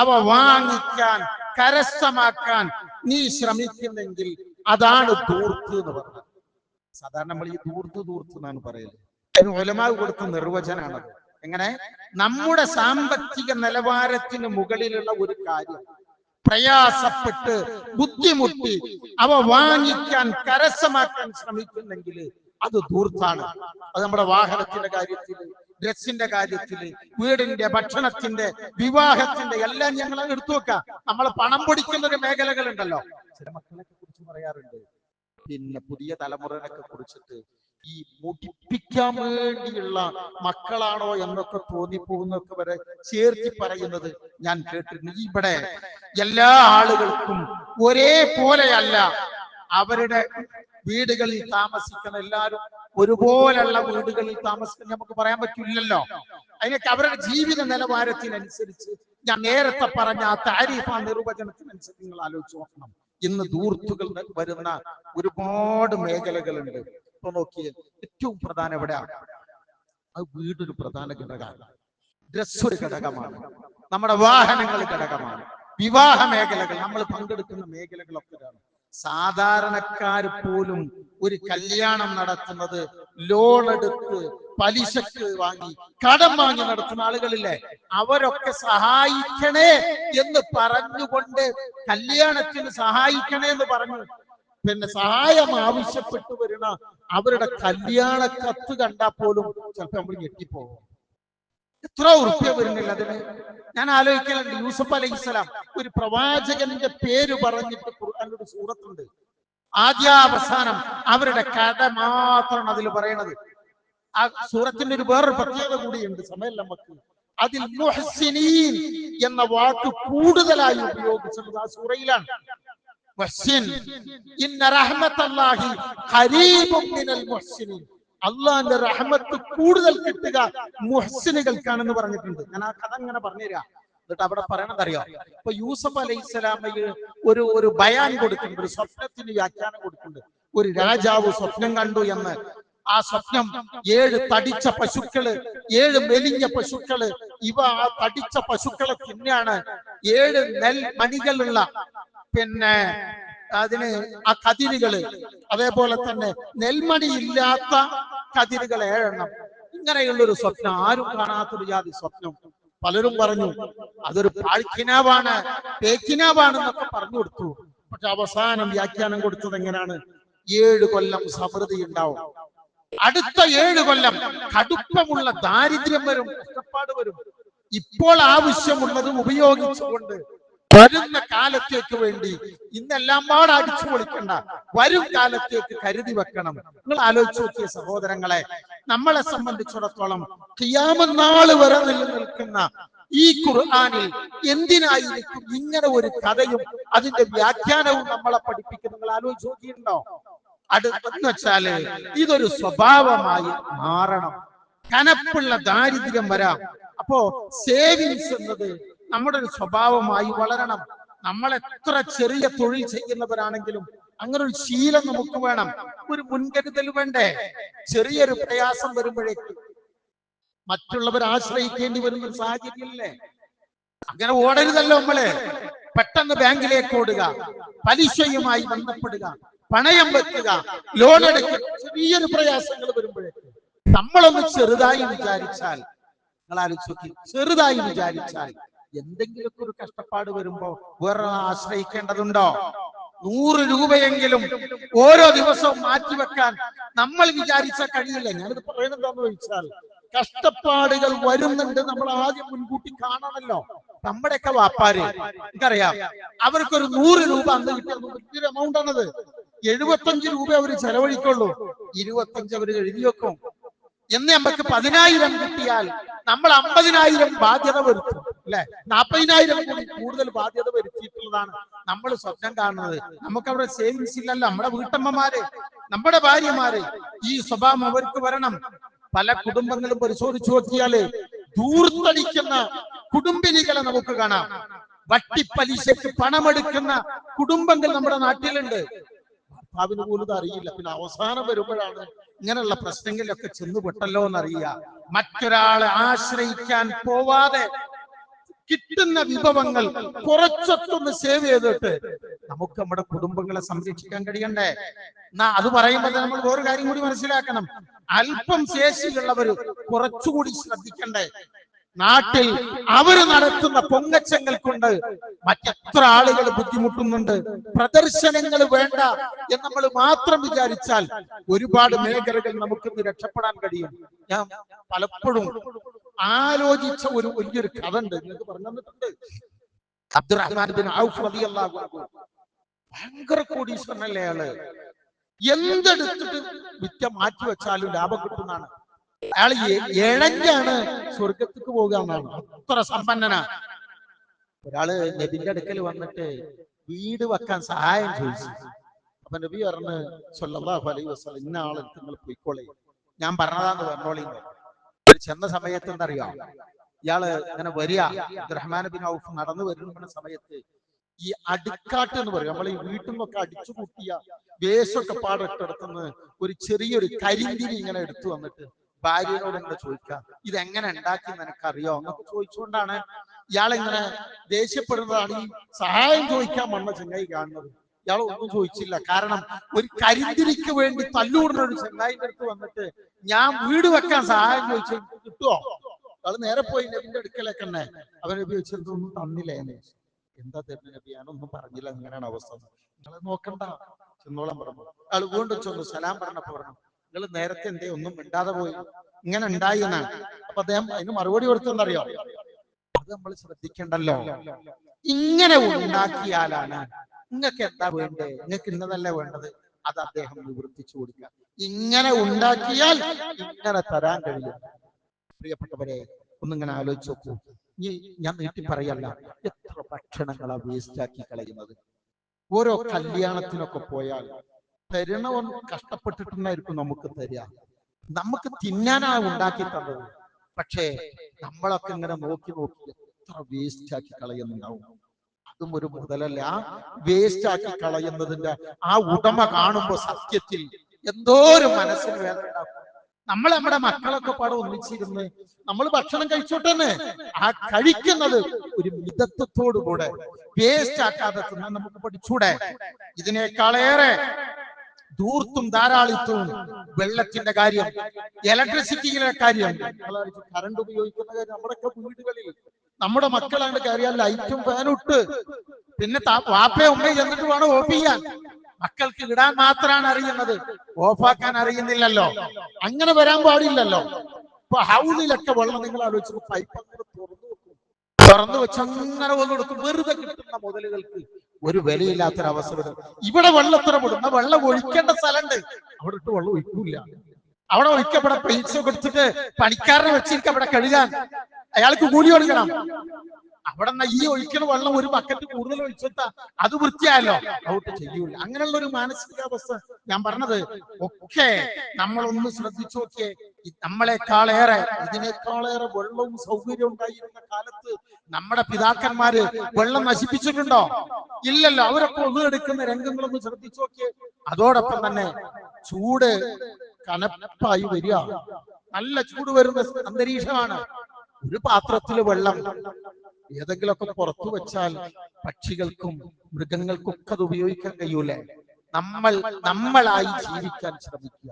അവ വാങ്ങിക്കാൻ, കരസ്ഥമാക്കാൻ നീ ശ്രമിക്കുന്നെങ്കിൽ അതാണ് ധൂർത്ത് എന്ന് പറഞ്ഞത്. സാധാരണ നമ്മൾ ഈ ധൂർത്ത് എന്നാണ് പറയുന്നത്. ഉലമാ കൊടുത്ത നിർവചനാണത്. എങ്ങനെ? നമ്മുടെ സാമ്പത്തിക നിലവാരത്തിന് മുകളിലുള്ള ഒരു കാര്യം പ്രയാസപ്പെട്ട് ബുദ്ധിമുട്ടി അവ വാങ്ങിക്കാൻ, കരസ്ഥമാക്കാൻ ശ്രമിക്കുന്നെങ്കിൽ അത് ധൂർത്താണ്. അത് നമ്മുടെ വാഹനത്തിന്റെ കാര്യത്തില്, ഡ്രസ്സിന്റെ കാര്യത്തില്, വീടിന്റെ, ഭക്ഷണത്തിന്റെ, വിവാഹത്തിന്റെ എല്ലാം ഞങ്ങൾ എടുത്തു വെക്കാം. നമ്മൾ പണം പൊടിക്കുന്ന ഒരു മേഖലകളുണ്ടല്ലോ. ചില മക്കളെയൊക്കെ കുറിച്ച് പറയാറുണ്ട്, പിന്നെ പുതിയ തലമുറകളൊക്കെ കുറിച്ചിട്ട് ഈ മുടിപ്പിക്കാൻ വേണ്ടിയുള്ള മക്കളാണോ എന്നൊക്കെ തോന്നിപ്പോകുന്നൊക്കെ വരെ ചേർത്തി പറയുന്നത് ഞാൻ കേട്ടിട്ടുണ്ട്. ഇവിടെ എല്ലാ ആളുകൾക്കും ഒരേപോലെയല്ല അവരുടെ വീടുകളിൽ താമസിക്കുന്ന എല്ലാവരും ഒരുപോലുള്ള വീടുകളിൽ താമസിക്കുന്ന നമുക്ക് പറയാൻ പറ്റില്ലല്ലോ. അതിനൊക്കെ അവരുടെ ജീവിത നിലവാരത്തിനനുസരിച്ച് ഞാൻ നേരത്തെ പറഞ്ഞ ആ താരീഫ്, ആ നിർവചനത്തിനനുസരിച്ച് നിങ്ങൾ ആലോചിച്ച് നോക്കണം. ഇന്ന് ധൂർത്തുകൾ വരുന്ന ഒരുപാട് മേഖലകളുണ്ട്. ഇപ്പൊ നോക്കിയാൽ ഏറ്റവും പ്രധാനം എവിടെയാണ്? അത് വീടൊരു പ്രധാന ഘടകമാണ്, ഡ്രസ് ഒരു ഘടകമാണ്, നമ്മുടെ വാഹനങ്ങൾ ഘടകമാണ്, വിവാഹ മേഖലകൾ, നമ്മൾ പങ്കെടുക്കുന്ന മേഖലകളൊക്കെ. സാധാരണക്കാർ പോലും ഒരു കല്യാണം നടത്തുന്നത് ലോൺ എടുത്ത്, പലിശക്ക് വാങ്ങി, കടം വാങ്ങി നടത്തുന്ന ആളുകളില്ലേ, അവരൊക്കെ സഹായിക്കണേ എന്ന് പറഞ്ഞുകൊണ്ട്, കല്യാണത്തിന് സഹായിക്കണേ എന്ന് പറഞ്ഞു പിന്നെ സഹായം ആവശ്യപ്പെട്ടു വരുന്ന അവരുടെ കല്യാണ കത്ത് കണ്ടാൽ പോലും ചിലപ്പോൾ നമ്മൾ ഞെട്ടിപ്പോകും. എത്ര ഉറുപ്പ്യ വരുന്നില്ല അതിന്. ഞാൻ ആലോചിക്കലുണ്ട്, യൂസഫ് അലൈഹിസ്സലാം ഒരു പ്രവാചകന്റെ പേര് പറഞ്ഞിട്ട് ഖുർആനിലൊരു സൂറത്തുണ്ട്, ആദ്യാവസാനം അവരുടെ കഥ മാത്രമാണ് അതിൽ പറയണത്. ആ സൂറത്തിന്റെ ഒരു വേറൊരു പ്രത്യേകത കൂടിയുണ്ട്, സമയം നമുക്ക്. അതിൽ മുഹ്സിനീൻ എന്ന വാക്ക് കൂടുതലായി ഉപയോഗിച്ചത് ആ സൂറയിലാണ്. മുഹ്സിൻ, ഇന്ന റഹ്മത്തല്ലാഹി ഖരീബും മിനൽ മുഹ്സിനീൻ, അള്ളാന്റെ റഹ്മത്ത് കൂടുതൽ കിട്ടുക മുഹ്സിനുകൾക്കാണെന്ന് പറഞ്ഞിട്ടുണ്ട്. ഞാൻ ആ കഥ അങ്ങനെ പറഞ്ഞുതരാം. എന്നിട്ട് അവിടെ പറയണത് അറിയാം. ഇപ്പൊ യൂസഫ് അലൈഹിസ്സലാമയ്ക്ക് ഒരു ബയാൻ കൊടുക്കുന്നുണ്ട്, ഒരു സ്വപ്നത്തിന് വ്യാഖ്യാനം കൊടുക്കുന്നുണ്ട്. ഒരു രാജാവ് സ്വപ്നം കണ്ടു എന്ന്. ആ സ്വപ്നം 7 തടിച്ച പശുക്കള്, 7 മെലിഞ്ഞ പശുക്കള്, ഇവ ആ തടിച്ച പശുക്കളെ തിന്നാണ്. 7 നെൽമണികളുള്ള പിന്നെ അതിന് ആ കതിരുകള്, അതേപോലെ തന്നെ നെൽമണി ഇല്ലാത്ത കതിരുകൾ 7 എണ്ണം. ഇങ്ങനെയുള്ളൊരു സ്വപ്നം, ആരും കാണാത്തൊരു ജാതി സ്വപ്നം. പലരും പറഞ്ഞു അതൊരു പാഴ്ക്കിനാവാണ്, പേക്കിനാവാണെന്നൊക്കെ പറഞ്ഞു കൊടുത്തു. പക്ഷെ അവസാനം വ്യാഖ്യാനം കൊടുത്തത് എങ്ങനെയാണ്? 7 കൊല്ലം സമൃദ്ധി ഉണ്ടാവും, അടുത്ത 7 കൊല്ലം കടുപ്പമുള്ള ദാരിദ്ര്യം വരും, കഷ്ടപ്പാട് വരും. ഇപ്പോൾ ആവശ്യമുള്ളതും ഉപയോഗിച്ചുകൊണ്ട് വരുന്ന കാലത്തേക്ക് വേണ്ടി ഇന്നെല്ലാം പാടെ അടിച്ചു പൊളിക്കണ്ട, വരും കാലത്തേക്ക് കരുതി വെക്കണം. നിങ്ങൾ ആലോചിച്ച് നോക്കിയ സഹോദരങ്ങളെ, നമ്മളെ സംബന്ധിച്ചിടത്തോളം ഖിയാമത്ത് നാൾ വരെ നിലനിൽക്കുന്ന ഈ ഖുർആനിൽ എന്തിനായിരിക്കും ഇങ്ങനെ ഒരു കഥയും അതിന്റെ വ്യാഖ്യാനവും നമ്മളെ പഠിപ്പിക്കുന്നത്? നിങ്ങൾ ആലോചിച്ച് നോക്കിയിട്ടുണ്ടോ? അടുത്തെന്ന് വെച്ചാല് ഇതൊരു സ്വഭാവമായി മാറണം. കനപ്പുള്ള ദാരിദ്ര്യം വരാം. അപ്പോ സേവിങ്സ് എന്നത് നമ്മുടെ ഒരു സ്വഭാവമായി വളരണം. നമ്മൾ എത്ര ചെറിയ തൊഴിൽ ചെയ്യുന്നവരാണെങ്കിലും അങ്ങനെ ഒരു ശീലം നമുക്ക് വേണം. ഒരു മുൻകരുതൽ വേണ്ടേ? ചെറിയൊരു പ്രയാസം വരുമ്പോഴേക്ക് മറ്റുള്ളവരെ ആശ്രയിക്കേണ്ടി വരുന്ന ഒരു സാഹചര്യമില്ലേ? അങ്ങനെ ഓടരുതല്ലോ നമ്മള്. പെട്ടെന്ന് ബാങ്കിലേക്ക് ഓടുക, പലിശയുമായി ബന്ധപ്പെടുക, പണയം വെക്കുക, ലോൺ എടുക്കുക. ചെറിയൊരു പ്രയാസങ്ങൾ വരുമ്പോഴേക്ക് നമ്മളൊന്ന് ചെറുതായി വിചാരിച്ചാൽ, നിങ്ങൾ ആലോചിച്ച് ചെറുതായി വിചാരിച്ചാൽ എന്തെങ്കിലുമൊക്കെ ഒരു കഷ്ടപ്പാട് വരുമ്പോ വേറെ ആശ്രയിക്കേണ്ടതുണ്ടോ? 100 രൂപയെങ്കിലും ഓരോ ദിവസവും മാറ്റിവെക്കാൻ നമ്മൾ വിചാരിച്ചാൽ കഴിയില്ല. ഞാനിത് പറയുന്നതെന്ന് ചോദിച്ചാൽ കഷ്ടപ്പാടുകൾ വരുന്നുണ്ട്, നമ്മൾ ആദ്യം മുൻകൂട്ടി കാണണമല്ലോ. നമ്മുടെയൊക്കെ വാപ്പാര് എനിക്കറിയാം, അവർക്കൊരു 100 രൂപ അന്ന് കിട്ടിയത് വലിയൊരു എമൗണ്ട് ആണത്. 75 രൂപ അവർ ചെലവഴിക്കുള്ളൂ, 25 അവർ എഴുതി വെക്കും. എന്ന് നമുക്ക് 10,000 കിട്ടിയാൽ നമ്മൾ 50,000 ബാധ്യത വരുത്തും, അല്ലെ? 40,000 കൂടി കൂടുതൽ ബാധ്യത വരുത്തിയിട്ടുള്ളതാണ് നമ്മൾ സ്വപ്നം കാണുന്നത്. നമുക്ക് അവിടെ സേവിങ്സ് ഇല്ലല്ലോ. നമ്മുടെ വീട്ടമ്മമാര്, നമ്മുടെ ഭാര്യമാര്, ഈ സ്വഭാവം അവർക്ക് വരണം. പല കുടുംബങ്ങളും പരിശോധിച്ചു നോക്കിയാല് ധൂർത്തടിക്കുന്ന കുടുംബിനികളെ നമുക്ക് കാണാം. വട്ടിപ്പലിശക്ക് പണമെടുക്കുന്ന കുടുംബങ്ങൾ നമ്മുടെ നാട്ടിലുണ്ട്. ഭർത്താവിന് പോലും ഇത് അറിയില്ല. പിന്നെ അവസാനം വരുമ്പോഴാണ് ഇങ്ങനെയുള്ള പ്രശ്നങ്ങളിലൊക്കെ ചെന്നുപെട്ടല്ലോ എന്നറിയുക. മറ്റൊരാളെ ആശ്രയിക്കാൻ പോവാതെ കിട്ടുന്ന വിഭവങ്ങൾ കുറച്ചൊക്കെ ഒന്ന് സേവ് ചെയ്തിട്ട് നമുക്ക് നമ്മുടെ കുടുംബങ്ങളെ സംരക്ഷിക്കാൻ കഴിയണ്ടേ? എന്നാ അത് പറയുമ്പോൾ നമ്മൾ വേറൊരു കാര്യം കൂടി മനസ്സിലാക്കണം. അല്പം ശേഷിയുള്ളവര് കുറച്ചുകൂടി ശ്രദ്ധിക്കണ്ടേ? നാട്ടിൽ അവര് നടത്തുന്ന പൊങ്ങച്ചങ്ങൾ കൊണ്ട് മറ്റെത്ര ആളുകൾ ബുദ്ധിമുട്ടുന്നുണ്ട്. പ്രദർശനങ്ങൾ വേണ്ട എന്ന് നമ്മൾ മാത്രം വിചാരിച്ചാൽ ഒരുപാട് മേഖലകൾ നമുക്കിന്ന് രക്ഷപ്പെടാൻ കഴിയും. ഞാൻ പലപ്പോഴും ആലോചിച്ച ഒരു വലിയൊരു കഥ ഉണ്ട്, നിങ്ങൾക്ക് പറഞ്ഞു തന്നിട്ടുണ്ട്. അബ്ദുറഹ്മാൻ ബിൻ ഔഫ് റളിയല്ലാഹു അൻഹു ഭയങ്കര കോടീശ്വരനല്ലേ അയാള്. എന്തെടുത്തിട്ട് വിറ്റ മാറ്റി വെച്ചാലും ലാഭം കിട്ടുന്നതാണ്. അയാൾ ഇഴഞ്ഞാണ് സ്വർഗത്തേക്ക് പോകുക എന്നാണ്, അത്ര സമ്പന്നനാ. ഒരാള് നബിന്റെ അടുക്കൽ വന്നിട്ട് വീട് വെക്കാൻ സഹായം ചോദിച്ചു. അപ്പൊ നബി പറഞ്ഞു സ്വല്ലല്ലാഹു അലൈഹി വസല്ലം, ഇന്ന ആള് നിങ്ങൾ പോയിക്കോളെ, ഞാൻ പറഞ്ഞതാന്ന് പറഞ്ഞോളി. ചെന്ന സമയത്ത് എന്തറിയോ, ഇയാള് ഇങ്ങനെ വരിക, അബ്ദുറഹ്മാൻ ബിൻ ഔഫ് നടന്നു വരുന്ന സമയത്ത് ഈ അടിക്കാട്ട് എന്ന് പറയും, നമ്മൾ ഈ വീട്ടിൽ നിന്നൊക്കെ അടിച്ചു കൂട്ടിയ വേഷമൊക്കെ പാടിട്ടെടുത്തുനിന്ന് ഒരു ചെറിയൊരു കരിന്തിരി ഇങ്ങനെ എടുത്തു വന്നിട്ട് ഭാര്യയോട് ഇങ്ങനെ ചോദിക്കുക, ഇതെങ്ങനെ ഉണ്ടാക്കി നിനക്കറിയോ എന്നൊക്കെ ചോദിച്ചുകൊണ്ടാണ് ഇയാളിങ്ങനെ ദേഷ്യപ്പെടുന്നതാണ് ഈ സഹായം ചോദിക്കാൻ വന്ന ചെങ്ങായി കാണുന്നത്. ഇയാൾ ഒന്നും ചോദിച്ചില്ല. കാരണം ഒരു കരിന്തിരിക്ക് വേണ്ടി തല്ലൂടുന്ന ഒരു ചെങ്ങായിന്റെ അടുത്ത് വന്നിട്ട് ഞാൻ വീട് വെക്കാൻ സഹായം ചോദിച്ചു കിട്ടുമോ? അയാൾ നേരെ പോയി നബിന്റെ അടുക്കലേക്ക് തന്നെ. അവൻ നബി വെച്ചൊന്നും തന്നില്ലേ? എന്താ തരുന്ന നബി? ഞാനൊന്നും പറഞ്ഞില്ല, ഇങ്ങനെയാണ് അവസ്ഥ. നിങ്ങൾ നോക്കണ്ട, ചെന്നോളം പറഞ്ഞു. അയാൾ വീണ്ടും ചെന്നു സലാം പറഞ്ഞപ്പോ പറഞ്ഞു, നിങ്ങൾ നേരത്തെ എന്തേ ഒന്നും മിണ്ടാതെ പോയി? ഇങ്ങനെ ഉണ്ടായി എന്നാണ്. അപ്പൊ അദ്ദേഹം അതിന് മറുപടി കൊടുത്തെന്നറിയോ? അത് നമ്മൾ ശ്രദ്ധിക്കണ്ടല്ലോ. ഇങ്ങനെ ഉണ്ടാക്കിയാലാണ് നിങ്ങൾക്ക് എന്താ വേണ്ടേ, നിങ്ങൾക്ക് ഇന്നതല്ല വേണ്ടത്, അത് അദ്ദേഹം നിവർത്തിച്ചു കൊടുക്കുക. ഇങ്ങനെ ഉണ്ടാക്കിയാൽ ഇങ്ങനെ തരാൻ കഴിയും. പ്രിയപ്പെട്ടവരെ, ഒന്നിങ്ങനെ ആലോചിച്ച് നോക്കൂ. ഞാൻ നീട്ടി പറയല്ല, എത്ര ഭക്ഷണങ്ങളാ വേസ്റ്റ് ആക്കി കളയുന്നത്. ഓരോ കല്യാണത്തിനൊക്കെ പോയാൽ തരണവൻ കഷ്ടപ്പെട്ടിട്ടുണ്ടായിരിക്കും നമുക്ക് തരിക, നമുക്ക് തിന്നാനാ ഉണ്ടാക്കി തന്നത്. പക്ഷേ നമ്മളൊക്കെ ഇങ്ങനെ നോക്കി നോക്കി എത്ര വേസ്റ്റ് ആക്കി കളയുന്നുണ്ടാവും. അതും ഒരു മുതലല്ല. വേസ്റ്റ് ആക്കി കളയുന്നതിന്റെ ആ ഉടമ കാണുമ്പോ സത്യത്തിൽ എന്തോ ഒരു മനസ്സിന് വേദന ഉണ്ടാക്കും. നമ്മൾ നമ്മുടെ മക്കളൊക്കെ പാടെ ഒന്നിച്ചിരുന്ന് നമ്മൾ ഭക്ഷണം കഴിച്ചോട്ടെന്ന്, ആ കഴിക്കുന്നത് ഒരു മിതത്വത്തോടുകൂടെ വേസ്റ്റ് ആക്കാതെ തിന്നാൻ നമുക്ക് പഠിച്ചൂടെ? ഇതിനേക്കാളേറെ ധൂർത്തും ധാരാളിത്വവും വെള്ളത്തിന്റെ കാര്യം, ഇലക്ട്രിസിറ്റിയുടെ കാര്യം, കറണ്ട് ഉപയോഗിക്കുന്ന കാര്യം. നമ്മുടെയൊക്കെ വീടുകളിൽ നമ്മുടെ മക്കളാണ് കയറിയാൽ ലൈറ്റും ഫാനും ഇട്ട് പിന്നെ വാപ്പയോ ഉമ്മയോ ചെന്നിട്ട് വേണം ഓഫ് ചെയ്യാൻ. മക്കൾക്ക് ഇടാൻ മാത്രമാണ് അറിയുന്നത്, ഓഫാക്കാൻ അറിയുന്നില്ലല്ലോ. അങ്ങനെ വരാൻ പാടില്ലല്ലോ. ഇപ്പൊ ഹൗസിലൊക്കെ വെള്ളം നിങ്ങൾ ആലോചിച്ചു, പൈപ്പ് അങ്ങനെ തുറന്നു വെച്ചങ്ങനെ വന്നു കൊടുക്കും. വെറുതെ കിട്ടുന്ന മുതലുകൾക്ക് ഒരു വിലയില്ലാത്തൊരവസ്ഥ വരും. ഇവിടെ വെള്ളത്തിറ വിടുന്ന വെള്ളം ഒഴിക്കേണ്ട സ്ഥലമുണ്ട്, അവിടെ ഇട്ട് വെള്ളം ഒഴിക്കൂല. അവിടെ ഒഴിക്കപ്പെടെ പൈസ കൊടുത്തിട്ട് പണിക്കാരനെ വെച്ചിരിക്കും അവിടെ കഴുകാൻ. അയാൾക്ക് കൂലി കൊടുക്കണം. അവിടെ നിന്ന് ഈ ഒഴിക്കുന്ന വെള്ളം ഒരു ബക്കറ്റ് കൂടുതൽ ഒഴിച്ചിട്ടാ അത് വൃത്തിയായല്ലോ, ഔട്ട് ചെയ്യൂല. അങ്ങനെയുള്ള ഒരു മാനസികാവസ്ഥ ഞാൻ പറഞ്ഞത് ഒക്കെ നമ്മളൊന്ന് ശ്രദ്ധിച്ചു നോക്കിയേ. നമ്മളെക്കാളേറെ ഇതിനേക്കാളേറെ വെള്ളവും സൗകര്യവും ഉണ്ടായിരുന്ന കാലത്ത് നമ്മുടെ പിതാക്കന്മാര് വെള്ളം നശിപ്പിച്ചിട്ടുണ്ടോ? ഇല്ലല്ലോ. അവരൊക്കെ ഒന്നെടുക്കുന്ന രംഗങ്ങളൊന്ന് ശ്രദ്ധിച്ചു നോക്കിയേ. അതോടൊപ്പം തന്നെ ചൂട് കനപ്പായി വരിക, നല്ല ചൂട് വരുന്ന അന്തരീക്ഷമാണ്. ഒരു പാത്രത്തില് വെള്ളം ഏതെങ്കിലുമൊക്കെ പുറത്തു വെച്ചാൽ പക്ഷികൾക്കും മൃഗങ്ങൾക്കും ഒക്കെ അത് ഉപയോഗിക്കാൻ കഴിയൂലേ? നമ്മളായി ജീവിക്കാൻ ശ്രമിക്കുക,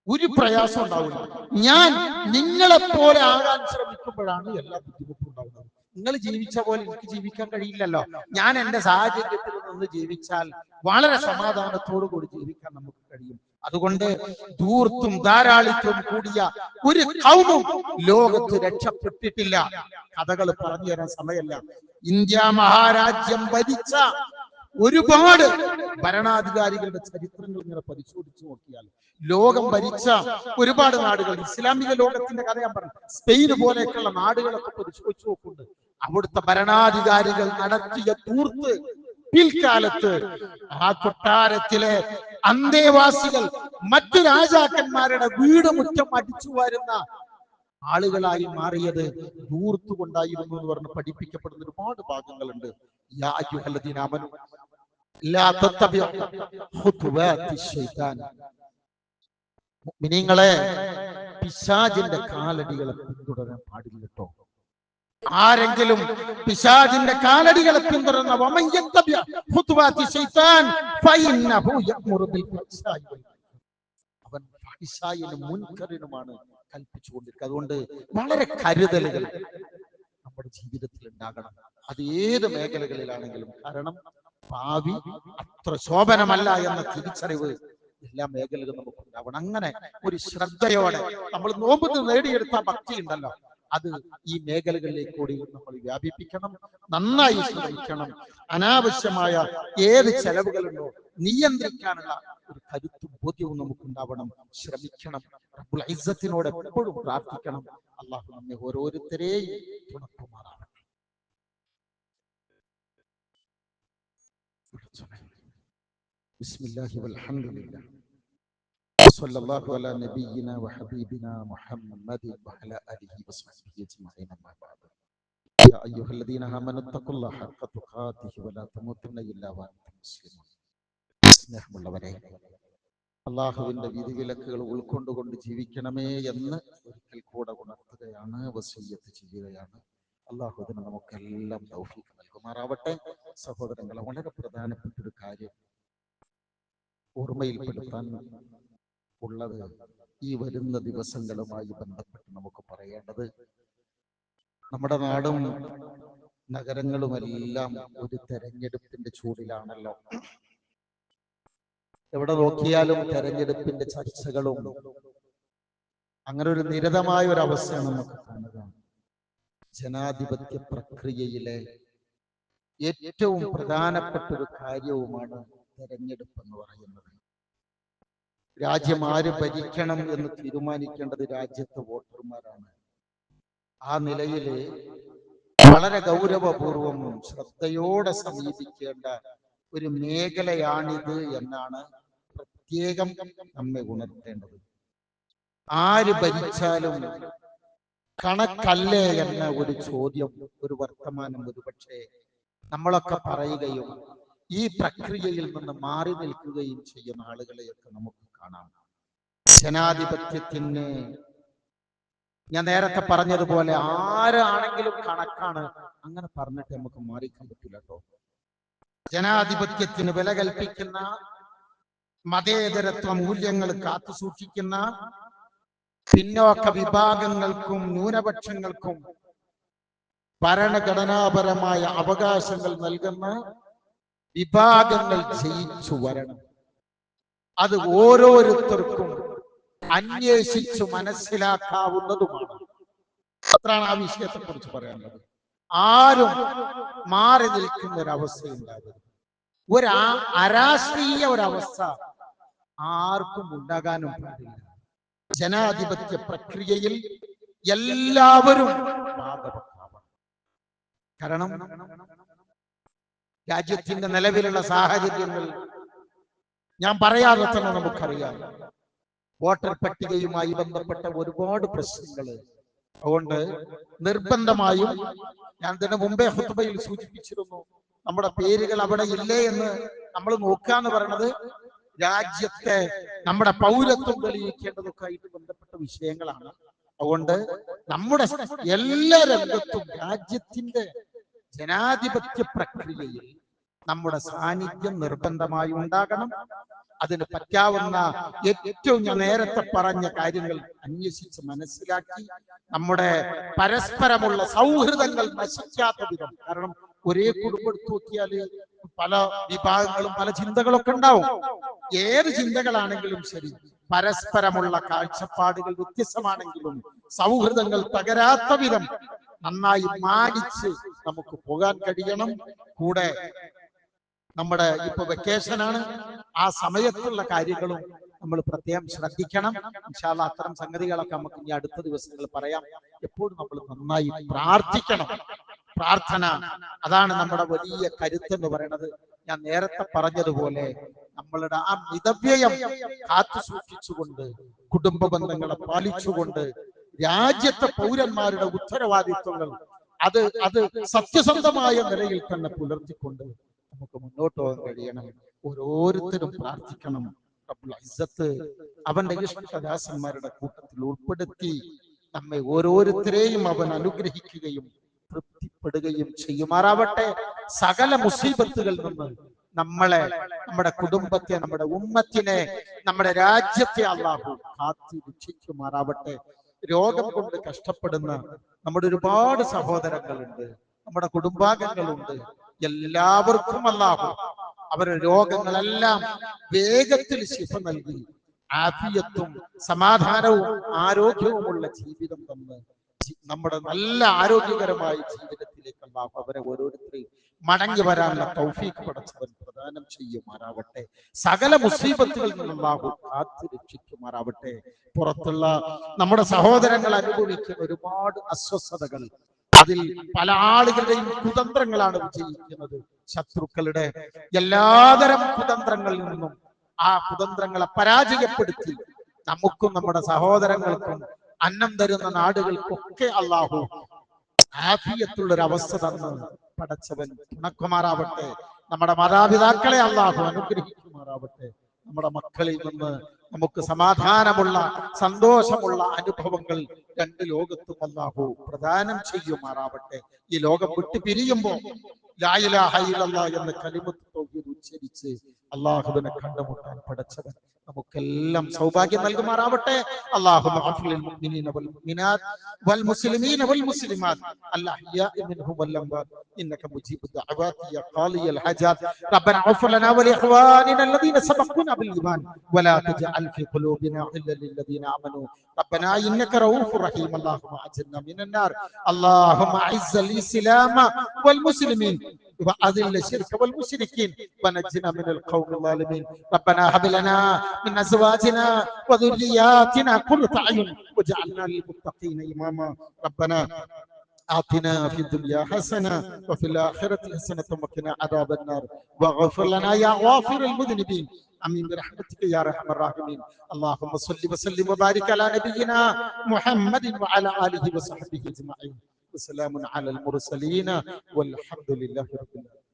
ഒരു പ്രയാസം ഉണ്ടാവില്ല. ഞാൻ നിങ്ങളെ പോലെ ആകാൻ ശ്രമിക്കുമ്പോഴാണ് എല്ലാ ബുദ്ധിമുട്ടും ഉണ്ടാവുന്നത്. നിങ്ങൾ ജീവിച്ച പോലെ എനിക്ക് ജീവിക്കാൻ കഴിയില്ലല്ലോ. ഞാൻ എന്റെ സാഹചര്യത്തിൽ നിന്ന് ജീവിച്ചാൽ വളരെ സമാധാനത്തോടു കൂടി ജീവിക്കാൻ നമുക്ക് കഴിയും. അതുകൊണ്ട് ധൂർത്തും ധാരാളിത്വം കൂടിയ ഒരു കൗമും ലോകത്ത് രക്ഷപ്പെട്ടിട്ടില്ല. കഥകൾ പറഞ്ഞു തരാൻ സമയമല്ല. ഇന്ത്യ മഹാരാജ്യം ഭരിച്ച ഒരുപാട് ഭരണാധികാരികളുടെ ചരിത്രങ്ങൾ ഇങ്ങനെ പരിശോധിച്ചു നോക്കിയാൽ ലോകം ഭരിച്ച ഒരുപാട് നാടുകൾ, ഇസ്ലാമിക ലോകത്തിന്റെ കഥ ഞാൻ പറഞ്ഞു, സ്പെയിന് പോലെയൊക്കെയുള്ള നാടുകളൊക്കെ പരിശോധിച്ചു നോക്കുന്നുണ്ട്. അവിടുത്തെ ഭരണാധികാരികൾ നടത്തിയ ധൂർത്ത് പിൽക്കാലത്ത് ആ കൊട്ടാരത്തിലെ അന്തേവാസികൾ മറ്റു രാജാക്കന്മാരുടെ വീട് മുറ്റം അടിച്ചു വരുന്ന ആളുകളായി മാറിയത് ധൂർത്ത് കൊണ്ടായിരുന്നു എന്ന് പറഞ്ഞ് പഠിപ്പിക്കപ്പെടുന്ന ഒരുപാട് ഭാഗങ്ങളുണ്ട്. മുഅ്മിനീങ്ങളെ, പിശാചിന്റെ കാലടികളെ പിന്തുടരാൻ പാടില്ല കേട്ടോ. ആരെങ്കിലും പിശാചിന്റെ കാലടികളെ പിന്തുടർന്ന അവൻ ഫഹ്ശായിനും മുൻകറിനുമാണ് കൽപ്പിച്ചുകൊണ്ടിരിക്കുക. അതുകൊണ്ട് വളരെ കരുതലുകൾ നമ്മുടെ ജീവിതത്തിൽ ഉണ്ടാകണം, അത് ഏത് മേഖലകളിലാണെങ്കിലും. കാരണം ഭാവി അത്ര ശോഭനമല്ല എന്ന തിരിച്ചറിവ് എല്ലാ മേഖലകളും നമുക്ക് ഉണ്ടാവണം. അങ്ങനെ ഒരു ശ്രദ്ധയോടെ നമ്മൾ നോമ്പ് നേടിയെടുത്ത ഭക്തി ഉണ്ടല്ലോ, അത് ഈ മേഖലകളിലേക്ക് കൂടി നമ്മൾ വ്യാപിപ്പിക്കണം, നന്നായി ശ്രമിക്കണം. അനാവശ്യമായ ഏത് ചെലവുകളുണ്ടോ നിയന്ത്രിക്കാനുള്ള ഒരു കരുത്തും ബോധ്യവും നമുക്കുണ്ടാവണം. ശ്രമിക്കണം. റബ്ബുൽ ഇസ്സത്തിനോട് എപ്പോഴും പ്രാർത്ഥിക്കണം. അള്ളാഹു നമ്മെ ഓരോരുത്തരെയും തുണക്കുമാറാവട്ടെ. ബിസ്മില്ലാഹി വൽഹംദുലില്ലാഹ് സല്ലല്ലാഹു അലാ നബിയിനാ വഹബീബിനാ മുഹമ്മദ് വഅലാ ആലിഹി വസഹ്ബിഹി അജ്മഈൻ. അമ്മാ ബഅദ്. യാ അയ്യുഹല്ലദീന ആമനൂ തഖുല്ലാഹ ഹഖ്ക തുഖാതിഹി വലാ തമൂതുന്ന ഇല്ലാ വഅൻതും മുസ്ലിമൂൻ. സ്നേഹമുള്ളവരെ, അള്ളാഹുവിന്റെ വിധിവിലക്കുകൾ ഉൾക്കൊണ്ടുകൊണ്ട് ജീവിക്കണമേ എന്ന് ഒരിക്കൽ കൂടെ ഉണർത്തുകയാണ്, വസിയ്യത്ത് ചെയ്യുകയാണ്. അള്ളാഹു അതിന് നമുക്കെല്ലാം തൗഫീഖ് നൽകുമാറാവട്ടെ. സഹോദരങ്ങളെ, വളരെ പ്രധാനപ്പെട്ട ഒരു കാര്യം ഓർമ്മയിൽപ്പെടുത്താൻ ഉള്ളത്, ഈ വരുന്ന ദിവസങ്ങളുമായി ബന്ധപ്പെട്ട് നമുക്ക് പറയേണ്ടത്, നമ്മുടെ നാടും നഗരങ്ങളുമെല്ലാം ഒരു തെരഞ്ഞെടുപ്പിന്റെ ചൂടിലാണല്ലോ. എവിടെ നോക്കിയാലും തെരഞ്ഞെടുപ്പിന്റെ ചർച്ചകളും അങ്ങനെ ഒരു നിരതമായ ഒരു അവസ്ഥയാണ് നമുക്ക് കാണുക. ജനാധിപത്യ പ്രക്രിയയിലെ ഏറ്റവും പ്രധാനപ്പെട്ട ഒരു കാര്യവുമാണ് തെരഞ്ഞെടുപ്പ് എന്ന് പറയുന്നത്. രാജ്യം ആര് ഭരിക്കണം എന്ന് തീരുമാനിക്കേണ്ടത് രാജ്യത്തെ വോട്ടർമാരാണ്. ആ നിലയിൽ വളരെ ഗൗരവപൂർവം ശ്രദ്ധയോടെ സമീപിക്കേണ്ട ഒരു മേഖലയാണിത് എന്നാണ് പ്രത്യേകം നമ്മെ ഉണർത്തേണ്ടത്. ആര് ഭരിച്ചാലും കണക്കല്ലേ എന്ന ഒരു ചോദ്യം, ഒരു വർത്തമാനം ഒരുപക്ഷെ നമ്മളൊക്കെ പറയുകയും ഈ പ്രക്രിയയിൽ നിന്ന് മാറി നിൽക്കുകയും ചെയ്യുന്ന ആളുകളെയൊക്കെ നമുക്ക് കാണാം. ജനാധിപത്യത്തിന് ഞാൻ നേരത്തെ പറഞ്ഞതുപോലെ ആരാണെങ്കിലും കണക്കാണ്, അങ്ങനെ പറഞ്ഞിട്ട് നമുക്ക് മാറിക്കാൻ പറ്റില്ല കേട്ടോ. ജനാധിപത്യത്തിന് വില കൽപ്പിക്കുന്ന, മതേതരത്വ മൂല്യങ്ങൾ കാത്തു സൂക്ഷിക്കുന്ന, പിന്നോക്ക വിഭാഗങ്ങൾക്കും ന്യൂനപക്ഷങ്ങൾക്കും ഭരണഘടനാപരമായ അവകാശങ്ങൾ നൽകുന്ന വിഭാഗങ്ങൾ ജയിച്ചു വരണം. അത് ഓരോരുത്തർക്കും അന്വേഷിച്ചു മനസ്സിലാക്കാവുന്നതുമാണ്. അത്രയാണ് ആ വിഷയത്തെ കുറിച്ച് പറയാനുള്ളത്. ആരും മാറി നിൽക്കുന്ന ഒരവസ്ഥയുണ്ടാകരുത്. അരാഷ്ട്രീയ ഒരവസ്ഥ ആർക്കും ഉണ്ടാകാനും പാടില്ല. ജനാധിപത്യ പ്രക്രിയയിൽ എല്ലാവരും ഭാഗവക്കാവണം. കാരണം രാജ്യത്തിന്റെ നിലവിലുള്ള സാഹചര്യങ്ങൾ ഞാൻ പറയാതെ തന്നെ നമുക്കറിയാം. വോട്ടർ പട്ടികയുമായി ബന്ധപ്പെട്ട ഒരുപാട് പ്രശ്നങ്ങൾ. അതുകൊണ്ട് നിർബന്ധമായും ഞാൻ ഇതിന് മുമ്പേ ഖുത്ബയിൽ സൂചിപ്പിച്ചിരുന്നു, നമ്മുടെ പേരുകൾ അവിടെ ഇല്ലേ എന്ന് നമ്മൾ നോക്കാന്ന് പറയുന്നത് രാജ്യത്തെ നമ്മുടെ പൗരത്വം തെളിയിക്കേണ്ടതൊക്കെ ആയിട്ട് ബന്ധപ്പെട്ട വിഷയങ്ങളാണ്. അതുകൊണ്ട് നമ്മുടെ എല്ലാ രംഗത്തും രാജ്യത്തിന്റെ ജനാധിപത്യ പ്രക്രിയയിൽ നമ്മുടെ സാന്നിധ്യം നിർബന്ധമായി ഉണ്ടാകണം. അതിന് പറ്റാവുന്ന ഏറ്റവും ഞാൻ നേരത്തെ പറഞ്ഞ കാര്യങ്ങൾ അന്വേഷിച്ച് മനസ്സിലാക്കി നമ്മുടെ പരസ്പരമുള്ള സൗഹൃദങ്ങൾ നശിക്കാത്ത വിധം. കാരണം ഒരേ കുടുംബം നോക്കിയാല് പല വിഭാഗങ്ങളും പല ചിന്തകളൊക്കെ ഉണ്ടാവും. ഏത് ചിന്തകളാണെങ്കിലും ശരി, പരസ്പരമുള്ള കാഴ്ചപ്പാടുകൾ വ്യത്യസ്തമാണെങ്കിലും സൗഹൃദങ്ങൾ തകരാത്ത വിധം നന്നായി മാനിച്ച് നമുക്ക് പോകാൻ കഴിയണം. കൂടെ നമ്മുടെ ഇപ്പൊ വെക്കേഷനാണ്, ആ സമയത്തുള്ള കാര്യങ്ങളും നമ്മൾ പ്രത്യേകം ശ്രദ്ധിക്കണം. ഇൻഷാ അല്ലാഹ് അത്തരം സംഗതികളൊക്കെ നമുക്ക് ഇനി അടുത്ത ദിവസങ്ങൾ പറയാം. എപ്പോഴും നമ്മൾ നന്നായി പ്രാർത്ഥിക്കണം. പ്രാർത്ഥന അതാണ് നമ്മുടെ വലിയ കരുത്ത് എന്ന് പറയുന്നത്. ഞാൻ നേരത്തെ പറഞ്ഞതുപോലെ നമ്മളുടെ ആ മിതവ്യയം കാത്തു സൂക്ഷിച്ചുകൊണ്ട്, കുടുംബ ബന്ധങ്ങളെ പാലിച്ചുകൊണ്ട്, രാജ്യത്തെ പൗരന്മാരുടെ ഉത്തരവാദിത്വങ്ങൾ അത് സത്യസന്ധമായ നിലയിൽ തന്നെ പുലർത്തിക്കൊണ്ട് നമുക്ക് മുന്നോട്ട് പോകാൻ കഴിയണം. ഓരോരുത്തരും പ്രാർത്ഥിക്കണം. റബ്ബുൽ ഇസ്സത്ത് അവന്റെ ഇഷ്ടദാസന്മാരുടെ കൂട്ടത്തിൽ ഉൾപ്പെടുത്തി നമ്മെ ഓരോരുത്തരെയും അവൻ അനുഗ്രഹിക്കുകയും തൃപ്തിപ്പെടുകയും ചെയ്യുമാറാവട്ടെ. സകല മുസീബത്തുകളിൽ നിന്ന് നമ്മളെ, നമ്മുടെ കുടുംബത്തെ, നമ്മുടെ ഉമ്മത്തിനെ, നമ്മുടെ രാജ്യത്തെ അല്ലാഹു കാത്തു രക്ഷിക്കുമാറാവട്ടെ. രോഗം കൊണ്ട് കഷ്ടപ്പെടുന്ന നമ്മുടെ ഒരുപാട് സഹോദരങ്ങളുണ്ട്, നമ്മുടെ കുടുംബാംഗങ്ങളുണ്ട്. എല്ലാവർക്കും അല്ലാഹു അവരുടെ രോഗങ്ങളെല്ലാം വേഗത്തിൽ ശിഫ നൽകി ആഫിയത്തും സമാധാനവും ആരോഗ്യവുമുള്ള ജീവിതം തന്ന് നമ്മുടെ നല്ല ആരോഗ്യകരമായ ജീവിതത്തിലേക്ക് അല്ലാഹു അവരെ ഓരോരുത്തരെയും മടങ്ങി വരാനുള്ള തൗഫീഖ് പടച്ചവൻ പ്രദാനം ചെയ്യുമാറാവട്ടെ. സകല മുസീബത്തുകളിൽ നിന്ന് അല്ലാഹു കാത്തു രക്ഷിക്കുമാറാവട്ടെ. പുറത്തുള്ള നമ്മുടെ സഹോദരങ്ങൾ അനുഭവിക്കുന്ന ഒരുപാട് അസ്വസ്ഥതകൾ, അതിൽ പല ആളുകളുടെയും കുതന്ത്രങ്ങളാണ് വിജയിക്കുന്നത്. ശത്രുക്കളുടെ എല്ലാതരം കുതന്ത്രങ്ങളിൽ നിന്നും ആ കുതന്ത്രങ്ങളെ പരാജയപ്പെടുത്തി നമുക്കും നമ്മുടെ സഹോദരങ്ങൾക്കും അന്നം തരുന്ന നാടുകൾക്കൊക്കെ അല്ലാഹു ആഫിയത്തുള്ളൊരവസ്ഥ തന്ന് പടച്ചവൻ തുണക്കുമാറാവട്ടെ. നമ്മുടെ മാതാപിതാക്കളെ അല്ലാഹു അനുഗ്രഹിക്കുമാറാവട്ടെ. നമ്മുടെ മക്കളിൽ നിന്ന് നമുക്ക് സമാധാനമുള്ള സന്തോഷമുള്ള അനുഭവങ്ങൾ രണ്ട് ലോകത്തും അല്ലാഹു പ്രദാനം ചെയ്യുമാറാവട്ടെ. ഈ ലോകം വിട്ടു പിരിയുമ്പോൾ ലാ ഇലാഹ ഇല്ലല്ലാഹ് എന്ന കലിമത്ത് തൗഹീദ് ഉച്ചരിച്ച് അല്ലാഹുവിനെ കണ്ടുമുട്ടാൻ പടച്ചവൻ നമുക്കെല്ലാം സൗഭാഗ്യം നൽകുമാറാവട്ടെ. അല്ലാഹുമ്മ ഗഫിർ ലിൽ മുഅ്മിനീന വൽ മുഅ്മിനാത്ത് വൽ മുസ്ലിമീന വൽ മുസ്ലിമാത്ത് അൽ അഹ്യാഇ മിൻഹും വൽ അംവാത് ഇന്നക മുജീബു ദഅവാതി യാ ഖാളിയൽ ഹജാത്ത് റബ്ബന ഗഫിർ ലനാ വ ലിഇഖ്വാനിന അല്ലദീന സബഖൂന ബിൽ ഈമാൻ വലാ തജ്അൽ ഫീ ഖുലൂബിനാ ഗില്ലൽ ലില്ലദീന ആമനൂ റബ്ബനാ ഇന്നക റഊഫുർ റഹീം. അല്ലാഹുമ്മ അജ്ർനാ മിനൻ നാർ. അല്ലാഹുമ്മ അഇസ്സൽ ഇസ്ലാമ വൽ മുസ്ലിമീൻ وأذل الشرك والمشركين ونجنا من القوم الظالمين. ربنا هب لنا من أزواجنا وذرياتنا قرة أعين واجعلنا للمتقين إماما. ربنا آتنا في الدنيا حسنة وفي الآخرة حسنة وقنا عذاب النار واغفر لنا يا غافر المذنبين. آمين برحمتك يا أرحم الراحمين. اللهم صل وسلم وبارك على نبينا محمد وعلى آله وصحبه أجمعين. وسلام على المرسلين والحمد لله رب العالمين.